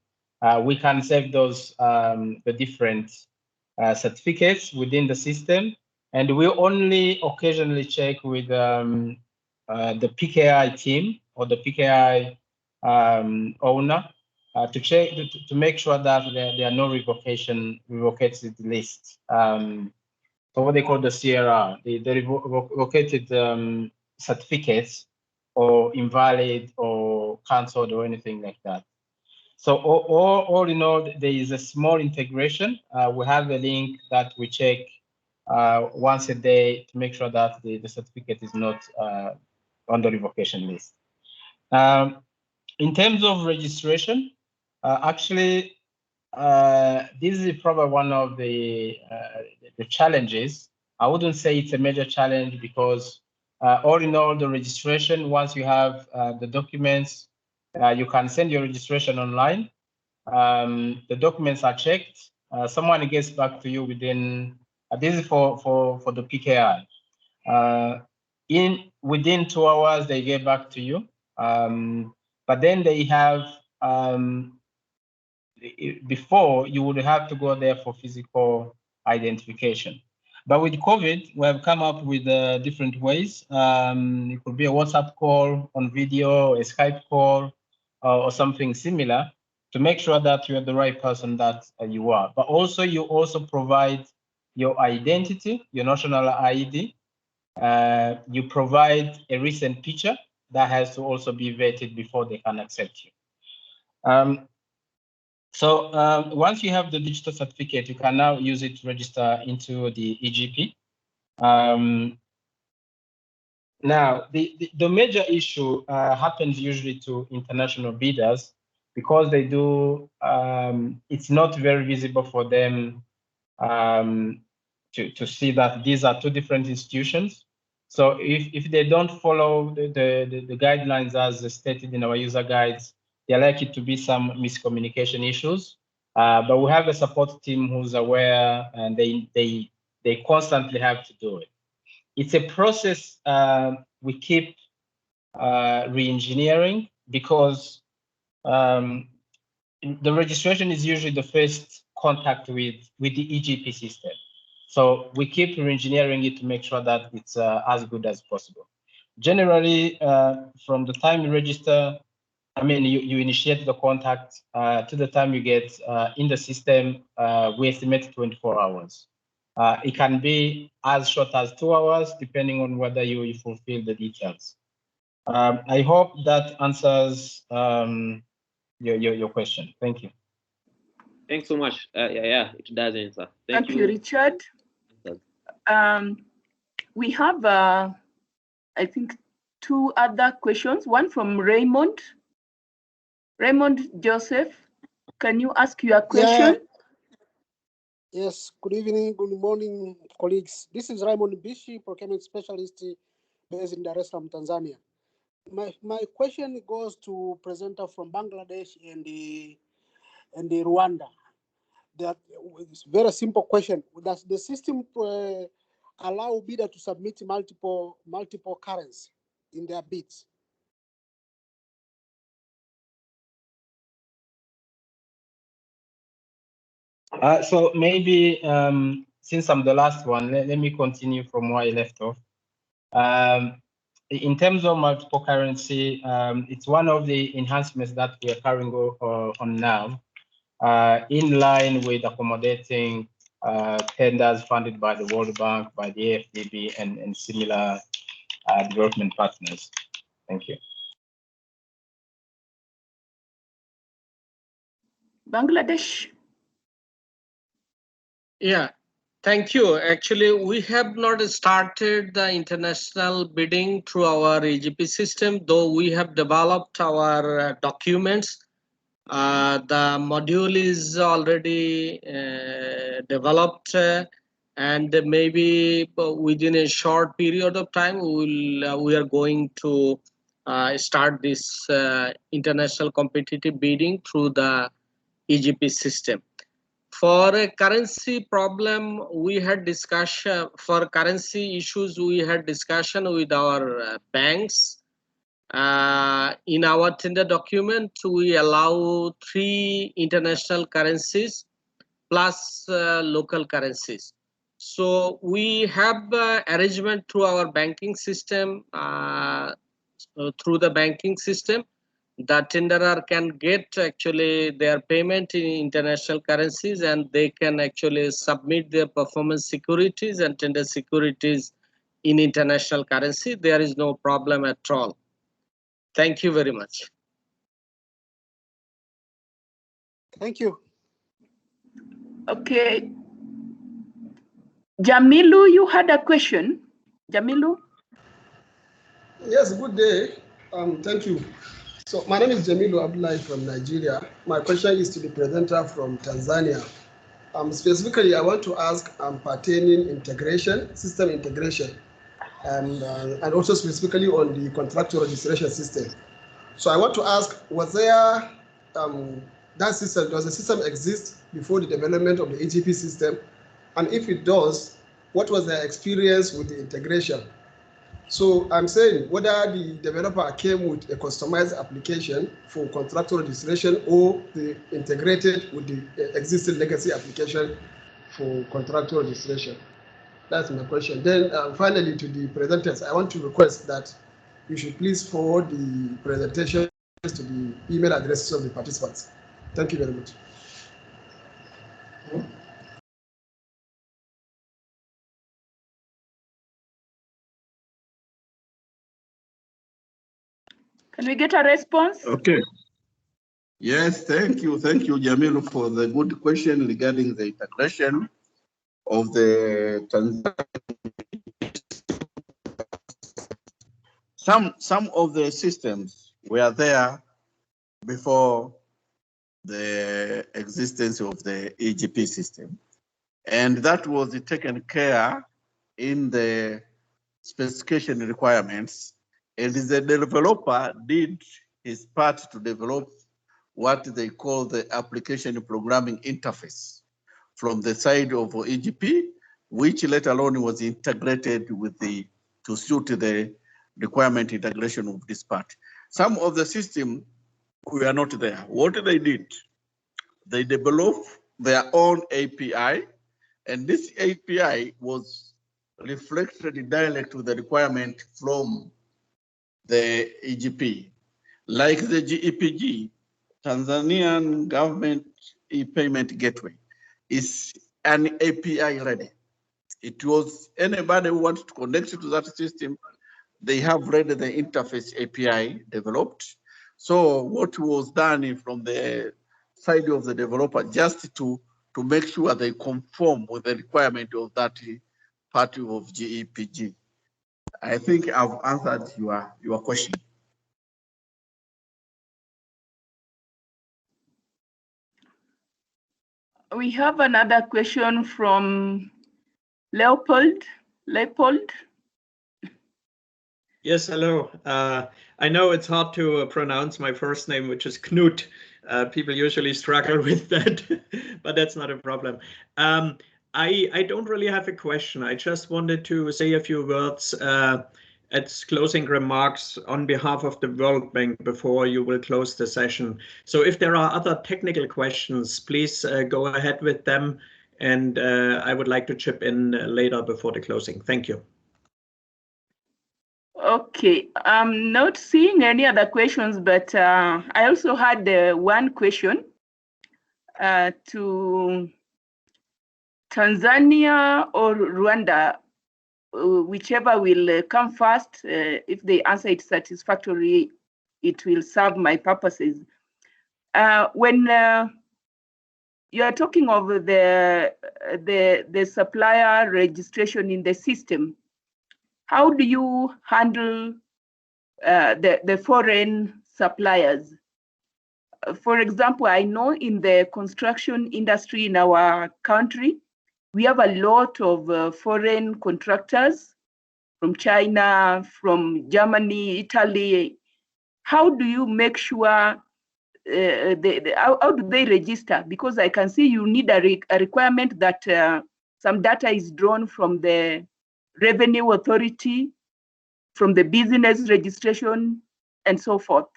we can save those the different certificates within the system, and we only occasionally check with the PKI team or the PKI owner to check to make sure that there are no revocated lists. So what they call the CRR, the revocated certificates, or invalid or cancelled or anything like that. So all in all, there is a small integration. We have a link that we check once a day to make sure that the certificate is not on the revocation list. In terms of registration, actually, this is probably one of the challenges. I wouldn't say it's a major challenge because all in all, the registration, once you have the documents, you can send your registration online. The documents are checked. Someone gets back to you within, this is for the PKI. Within 2 hours, they get back to you. But then they have, before you would have to go there for physical identification. But with COVID, we have come up with different ways. It could be a WhatsApp call on video, a Skype call, or something similar to make sure that you're the right person that you are. But also, you also provide your identity, your national ID. You provide a recent picture that has to also be vetted before they can accept you. So once you have the digital certificate, you can now use it to register into the EGP. Now, the major issue happens usually to international bidders because they do, it's not very visible for them to see that these are two different institutions. So if they don't follow the guidelines as stated in our user guides, there are likely to be some miscommunication issues. But we have a support team who's aware, and they constantly have to do it. It's a process we keep re-engineering because the registration is usually the first contact with the EGP system. So we keep re-engineering it to make sure that it's as good as possible. Generally, from the time you register, I mean, you initiate the contact to the time you get in the system, we estimate 24 hours. It can be as short as 2 hours, depending on whether you fulfill the details. I hope that answers your question. Thank you. Thanks so much. Yeah, it does answer. Thank you, Richard. We have, I think, 2 other questions. One from Raymond. Raymond Joseph, can you ask your question? Yeah. Yes, good evening, good morning, colleagues. This is Raymond Bishi, Procurement Specialist based in Dar es Salaam, Tanzania. My question goes to presenter from Bangladesh and the Rwanda. That is a very simple question. Does the system allow bidder to submit multiple currency in their bids? So maybe since I'm the last one, let me continue from where I left off. In terms of multiple currency, it's one of the enhancements that we are carrying on now, in line with accommodating tenders funded by the World Bank, by the AFDB, and similar development partners. Thank you. Bangladesh. Yeah, thank you. Actually, we have not started the international bidding through our EGP system, though we have developed our documents. The module is already developed, and maybe within a short period of time, we are going to start this international competitive bidding through the EGP system. For a currency problem, we had discussion, for currency issues, we had discussion with our banks. In our tender document, we allow 3 international currencies plus local currencies. So we have arrangement through our banking system, through the banking system. The tenderer can get actually their payment in international currencies, and they can actually submit their performance securities and tender securities in international currency. There is no problem at all. Thank you very much. Thank you. Okay. Jamilu, you had a question. Jamilu? Yes, good day. Thank you. So my name is Jamilu Abdullahi from Nigeria. My question is to the presenter from Tanzania. Specifically, I want to ask pertaining integration, system integration, and also specifically on the contractual registration system. So I want to ask, was there that system, does the system exist before the development of the EGP system? And if it does, what was their experience with the integration? So I'm saying whether the developer came with a customized application for contractual registration or they integrated with the existing legacy application for contractual registration. That's my question. Then finally, to the presenters, I want to request that you should please forward the presentation to the email addresses of the participants. Thank you very much. Can we get a response? Okay. Yes, thank you, Jamilu, for the good question regarding the integration of the some of the systems were there before the existence of the EGP system, and that was taken care in the specification requirements, and the developer did his part to develop what they call the application programming interface from the side of EGP, which later on was integrated with to suit the requirement integration of this part. Some of the system were not there. What they did, they developed their own API, and this API was reflected directly to the requirement from the EGP. Like the GEPG, Tanzanian Government E-Payment Gateway, is an API ready. It was anybody who wants to connect to that system, they have ready the interface API developed. So what was done from the side of the developer just to make sure they conform with the requirement of that part of GEPG. I think I've answered your question. We have another question from Leopold. Yes, hello. I know it's hard to pronounce my first name, which is Knut. People usually struggle with that, but that's not a problem. I don't really have a question. I just wanted to say a few words as closing remarks on behalf of the World Bank before you will close the session. So if there are other technical questions, please go ahead with them, and I would like to chip in later before the closing. Thank you. Okay, I'm not seeing any other questions, but I also had one question to Tanzania or Rwanda, whichever will come first. If they answer it satisfactorily, it will serve my purposes. When you are talking of the supplier registration in the system, how do you handle the foreign suppliers? For example, I know in the construction industry in our country, we have a lot of foreign contractors from China, from Germany, Italy. How do you make sure how do they register? Because I can see you need a requirement that some data is drawn from the revenue authority, from the business registration, and so forth.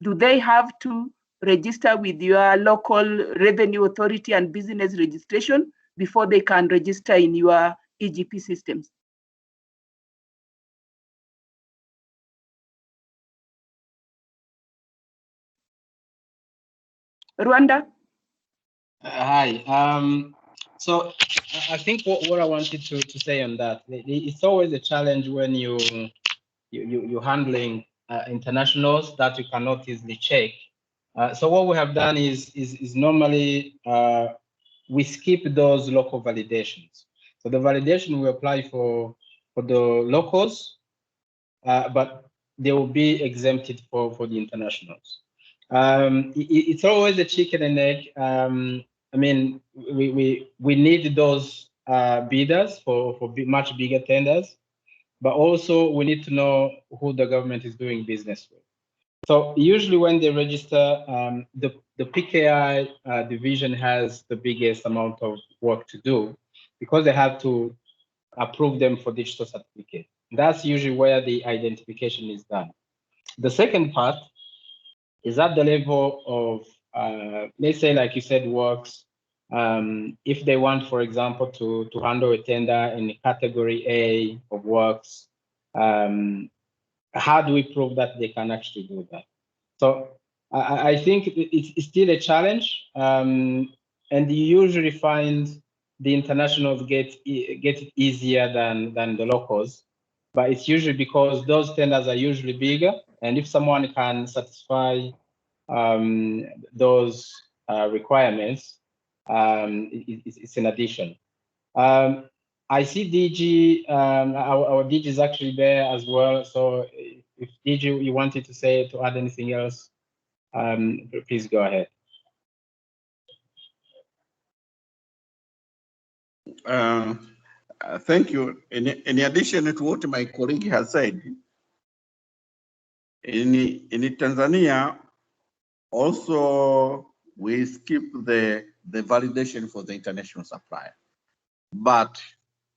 Do they have to register with your local revenue authority and business registration before they can register in your EGP systems? Rwanda? Hi. So I think what I wanted to say on that, it's always a challenge when you're handling internationals that you cannot easily check. So what we have done is normally we skip those local validations. So the validation we apply for the locals, but they will be exempted for the internationals. It's always a chicken and egg. I mean, we need those bidders for much bigger tenders, but also we need to know who the government is doing business with. So usually when they register, the PKI division has the biggest amount of work to do because they have to approve them for digital certificate. That's usually where the identification is done. The second part is at the level of, let's say, like you said, works. If they want, for example, to handle a tender in category A of works, how do we prove that they can actually do that? So I think it's still a challenge, and you usually find the internationals get it easier than the locals, but it's usually because those tenders are usually bigger, and if someone can satisfy those requirements, it's an addition. I see DG, our DG is actually there as well. So if DG, you wanted to say, to add anything else, please go ahead. Thank you. In addition to what my colleague has said, in Tanzania, also we skip the validation for the international supplier. But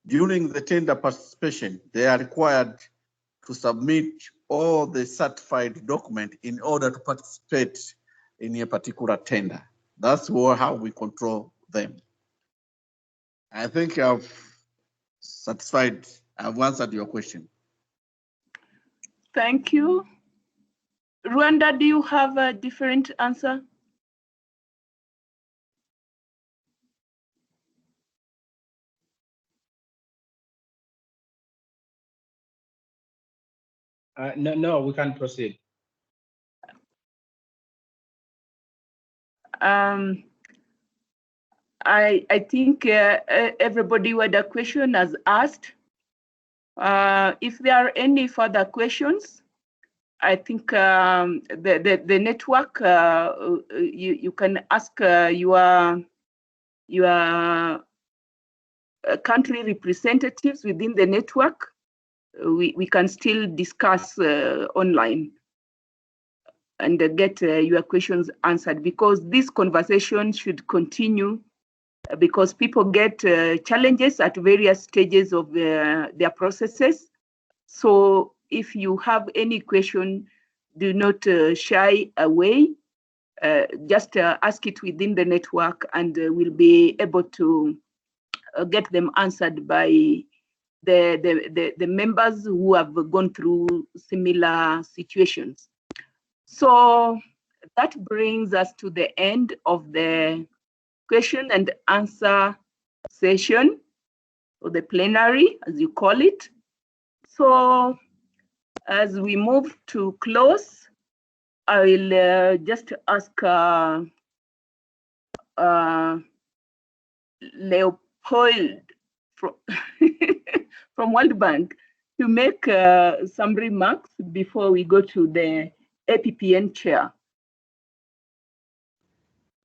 during the tender participation, they are required to submit all the certified document in order to participate in a particular tender. That's how we control them. I think I've answered your question. Thank you. Rwanda, do you have a different answer? No, we can proceed. I think everybody with a question has asked. If there are any further questions, I think the network, you can ask your country representatives within the network. We can still discuss online and get your questions answered, because this conversation should continue, because people get challenges at various stages of their processes. So if you have any question, do not shy away. Just ask it within the network, and we'll be able to get them answered by the members who have gone through similar situations. So that brings us to the end of the question and answer session, or the plenary, as you call it. So as we move to close, I will just ask Leopold from World Bank to make some remarks before we go to the APPN chair.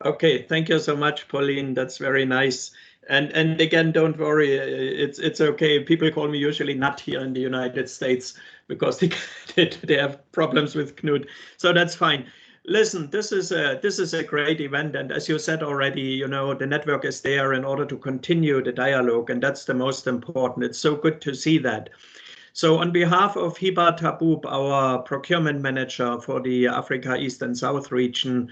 Okay, thank you so much, Pauline. That's very nice. And again, don't worry, it's okay. People call me usually Nat here in the United States because they have problems with Knut, so that's fine. listen, this is a great event, and as you said already, you know, the network is there in order to continue the dialogue, and that's the most important. It's so good to see that. So on behalf of Hiba Taboub, our procurement manager for the Africa East and South region,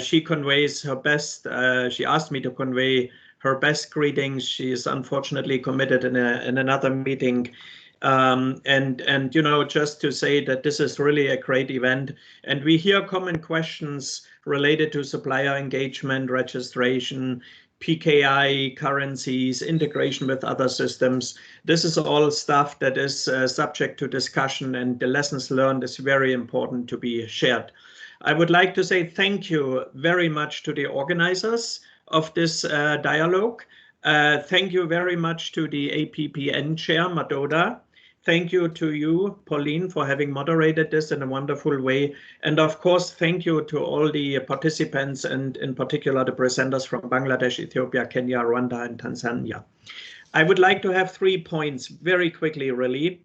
she conveys her best, she asked me to convey her best greetings. She is unfortunately committed in another meeting. And you know, just to say that this is really a great event, and we hear common questions related to supplier engagement, registration, PKI, currencies, integration with other systems. This is all stuff that is subject to discussion, and the lessons learned is very important to be shared. I would like to say thank you very much to the organizers of this dialogue. Thank you very much to the APPN chair, Madoda. Thank you to you, Pauline, for having moderated this in a wonderful way. And of course, thank you to all the participants, and in particular the presenters from Bangladesh, Ethiopia, Kenya, Rwanda, and Tanzania. I would like to have 3 points very quickly, really,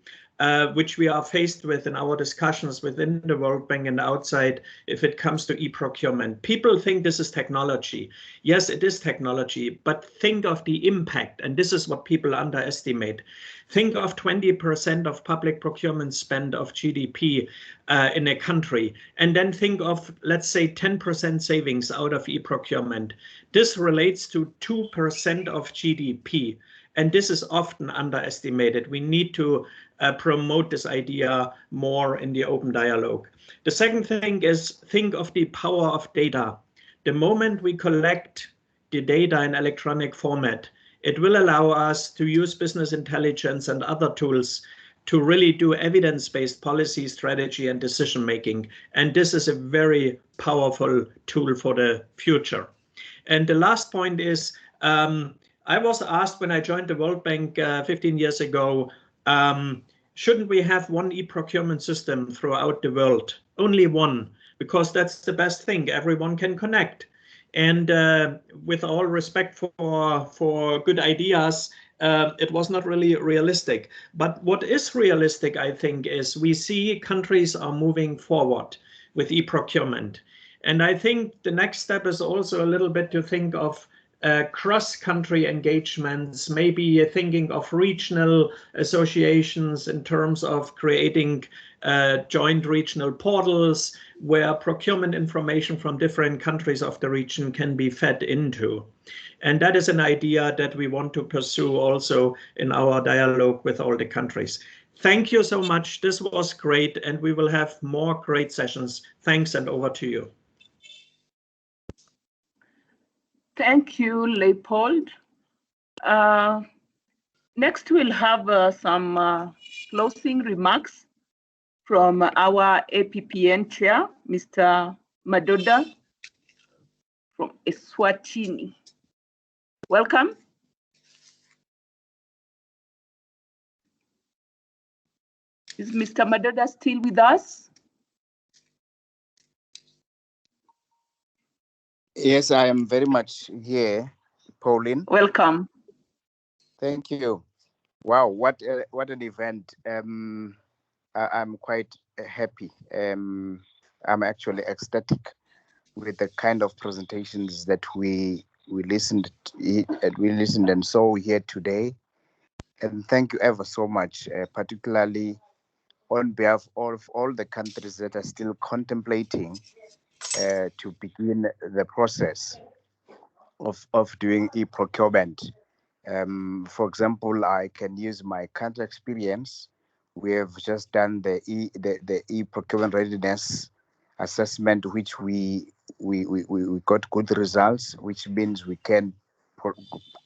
which we are faced with in our discussions within the World Bank and outside if it comes to e-procurement. People think this is technology. Yes, it is technology, but think of the impact, and this is what people underestimate. Think of 20% of public procurement spend of GDP in a country, and then think of, let's say, 10% savings out of e-procurement. This relates to 2% of GDP. And this is often underestimated. We need to promote this idea more in the open dialogue. The second thing is, think of the power of data. The moment we collect the data in electronic format, it will allow us to use business intelligence and other tools to really do evidence-based policy, strategy, and decision-making. And this is a very powerful tool for the future. And the last point is, I was asked when I joined the World Bank 15 years ago, shouldn't we have one e-procurement system throughout the world? Only one, because that's the best thing. Everyone can connect. And with all respect for good ideas, it was not really realistic. But what is realistic, I think, is we see countries are moving forward with e-procurement. And I think the next step is also a little bit to think of cross-country engagements, maybe thinking of regional associations in terms of creating joint regional portals where procurement information from different countries of the region can be fed into. And that is an idea that we want to pursue also in our dialogue with all the countries. Thank you so much. This was great, and we will have more great sessions. Thanks, and over to you. Thank you, Leopold. Next, we'll have some closing remarks from our APPN chair, Mr. Madoda from Eswatini. Welcome. Is Mr. Madoda still with us? Yes, I am very much here, Pauline. Welcome. Thank you. Wow, what an event. I'm quite happy. I'm actually ecstatic with the kind of presentations that we listened and saw here today. And thank you ever so much, particularly on behalf of all the countries that are still contemplating to begin the process of doing e-procurement. For example, I can use my country experience. We have just done the e-procurement readiness assessment, which we got good results, which means we can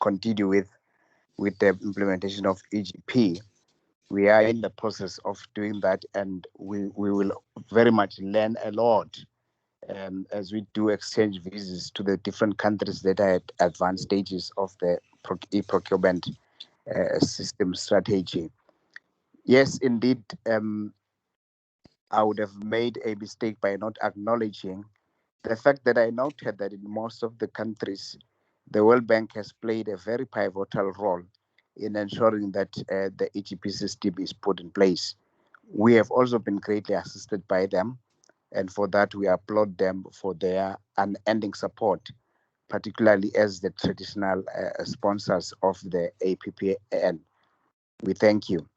continue with the implementation of EGP. We are in the process of doing that, and we will very much learn a lot as we do exchange visits to the different countries that are at advanced stages of the e-procurement system strategy. Yes, indeed, I would have made a mistake by not acknowledging the fact that I noted that in most of the countries, the World Bank has played a very pivotal role in ensuring that the EGP system is put in place. We have also been greatly assisted by them. And for that, we applaud them for their unending support, particularly as the traditional sponsors of the APPN. We thank you.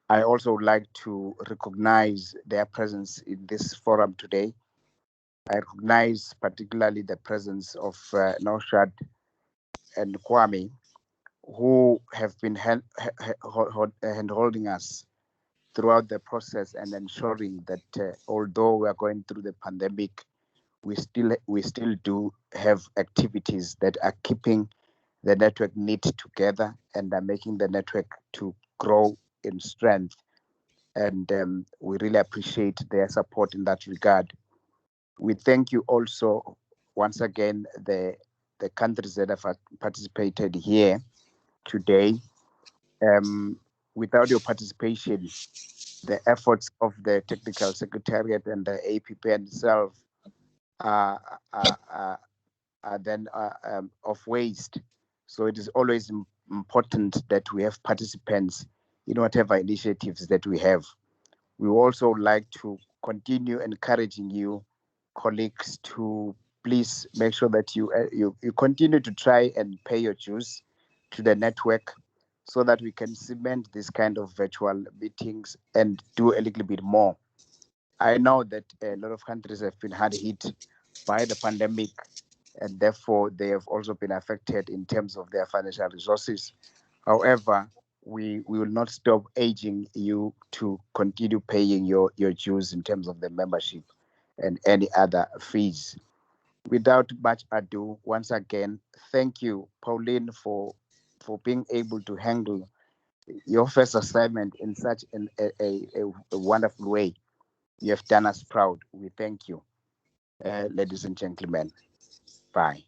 I also would like to recognize their presence in this forum today. I recognize particularly the presence of Naushad and Kwame, who have been hand-holding us throughout the process and ensuring that although we are going through the pandemic, we still do have activities that are keeping the network knit together and are making the network to grow in strength. And we really appreciate their support in that regard. We thank you also once again the countries that have participated here today. Without your participation, the efforts of the Technical Secretariat and the APPN itself are then of waste. So it is always important that we have participants in whatever initiatives that we have. We also like to continue encouraging you, colleagues, to please make sure that you continue to try and pay your dues to the network so that we can cement this kind of virtual meetings and do a little bit more. I know that a lot of countries have been hard hit by the pandemic, and therefore they have also been affected in terms of their financial resources. However, we will not stop urging you to continue paying your dues in terms of the membership and any other fees. Without much ado, once again, thank you, Pauline, for being able to handle your first assignment in such a wonderful way. You have done us proud. We thank you, ladies and gentlemen. Bye.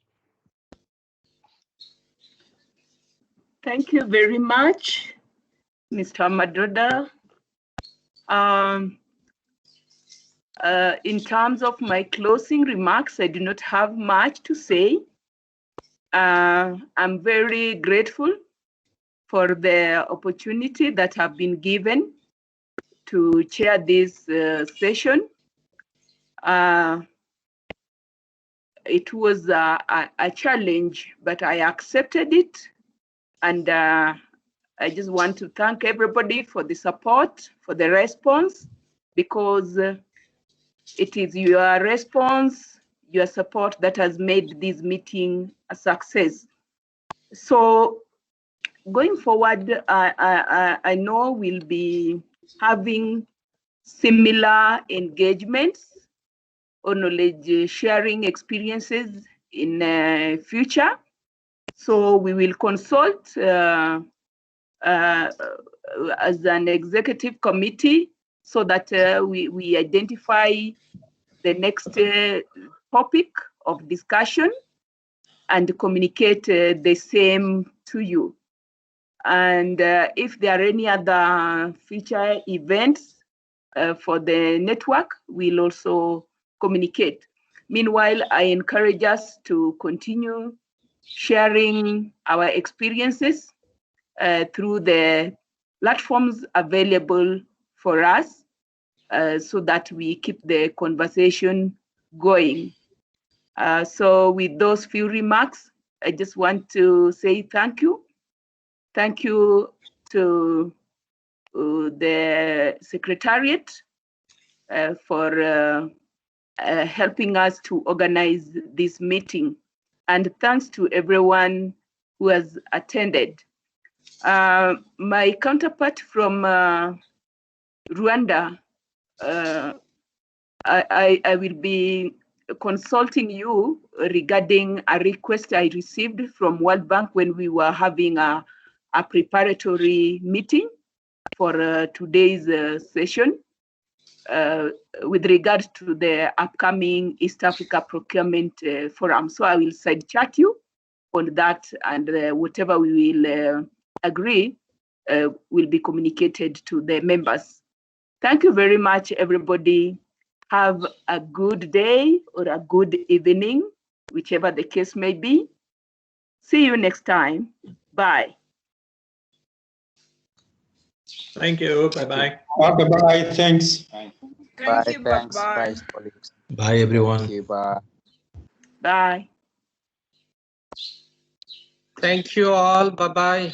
Thank you very much, Mr. Madroda. In terms of my closing remarks, I do not have much to say. I'm very grateful for the opportunity that have been given to chair this session. It was a challenge, but I accepted it. And I just want to thank everybody for the support, for the response, because it is your response, your support that has made this meeting a success. So going forward, I know we'll be having similar engagements or knowledge sharing experiences in future. So we will consult as an executive committee so that we identify the next topic of discussion and communicate the same to you. And if there are any other future events for the network, we'll also communicate. Meanwhile, I encourage us to continue sharing our experiences through the platforms available for us so that we keep the conversation going. So with those few remarks, I just want to say thank you. Thank you to the Secretariat for helping us to organize this meeting. And thanks to everyone who has attended. My counterpart from Rwanda, I will be consulting you regarding a request I received from World Bank when we were having a preparatory meeting for today's session with regard to the upcoming East Africa Procurement Forum. So I will side chat you on that, and whatever we will agree will be communicated to the members. Thank you very much, everybody. Have a good day or a good evening, whichever the case may be. See you next time. Bye. Thank you. Bye-bye. Bye-bye. Thanks. Bye. Thank you. Thanks. Bye-bye. Bye, colleagues. Bye, everyone. Thank you. Bye. Bye. Thank you all. Bye-bye.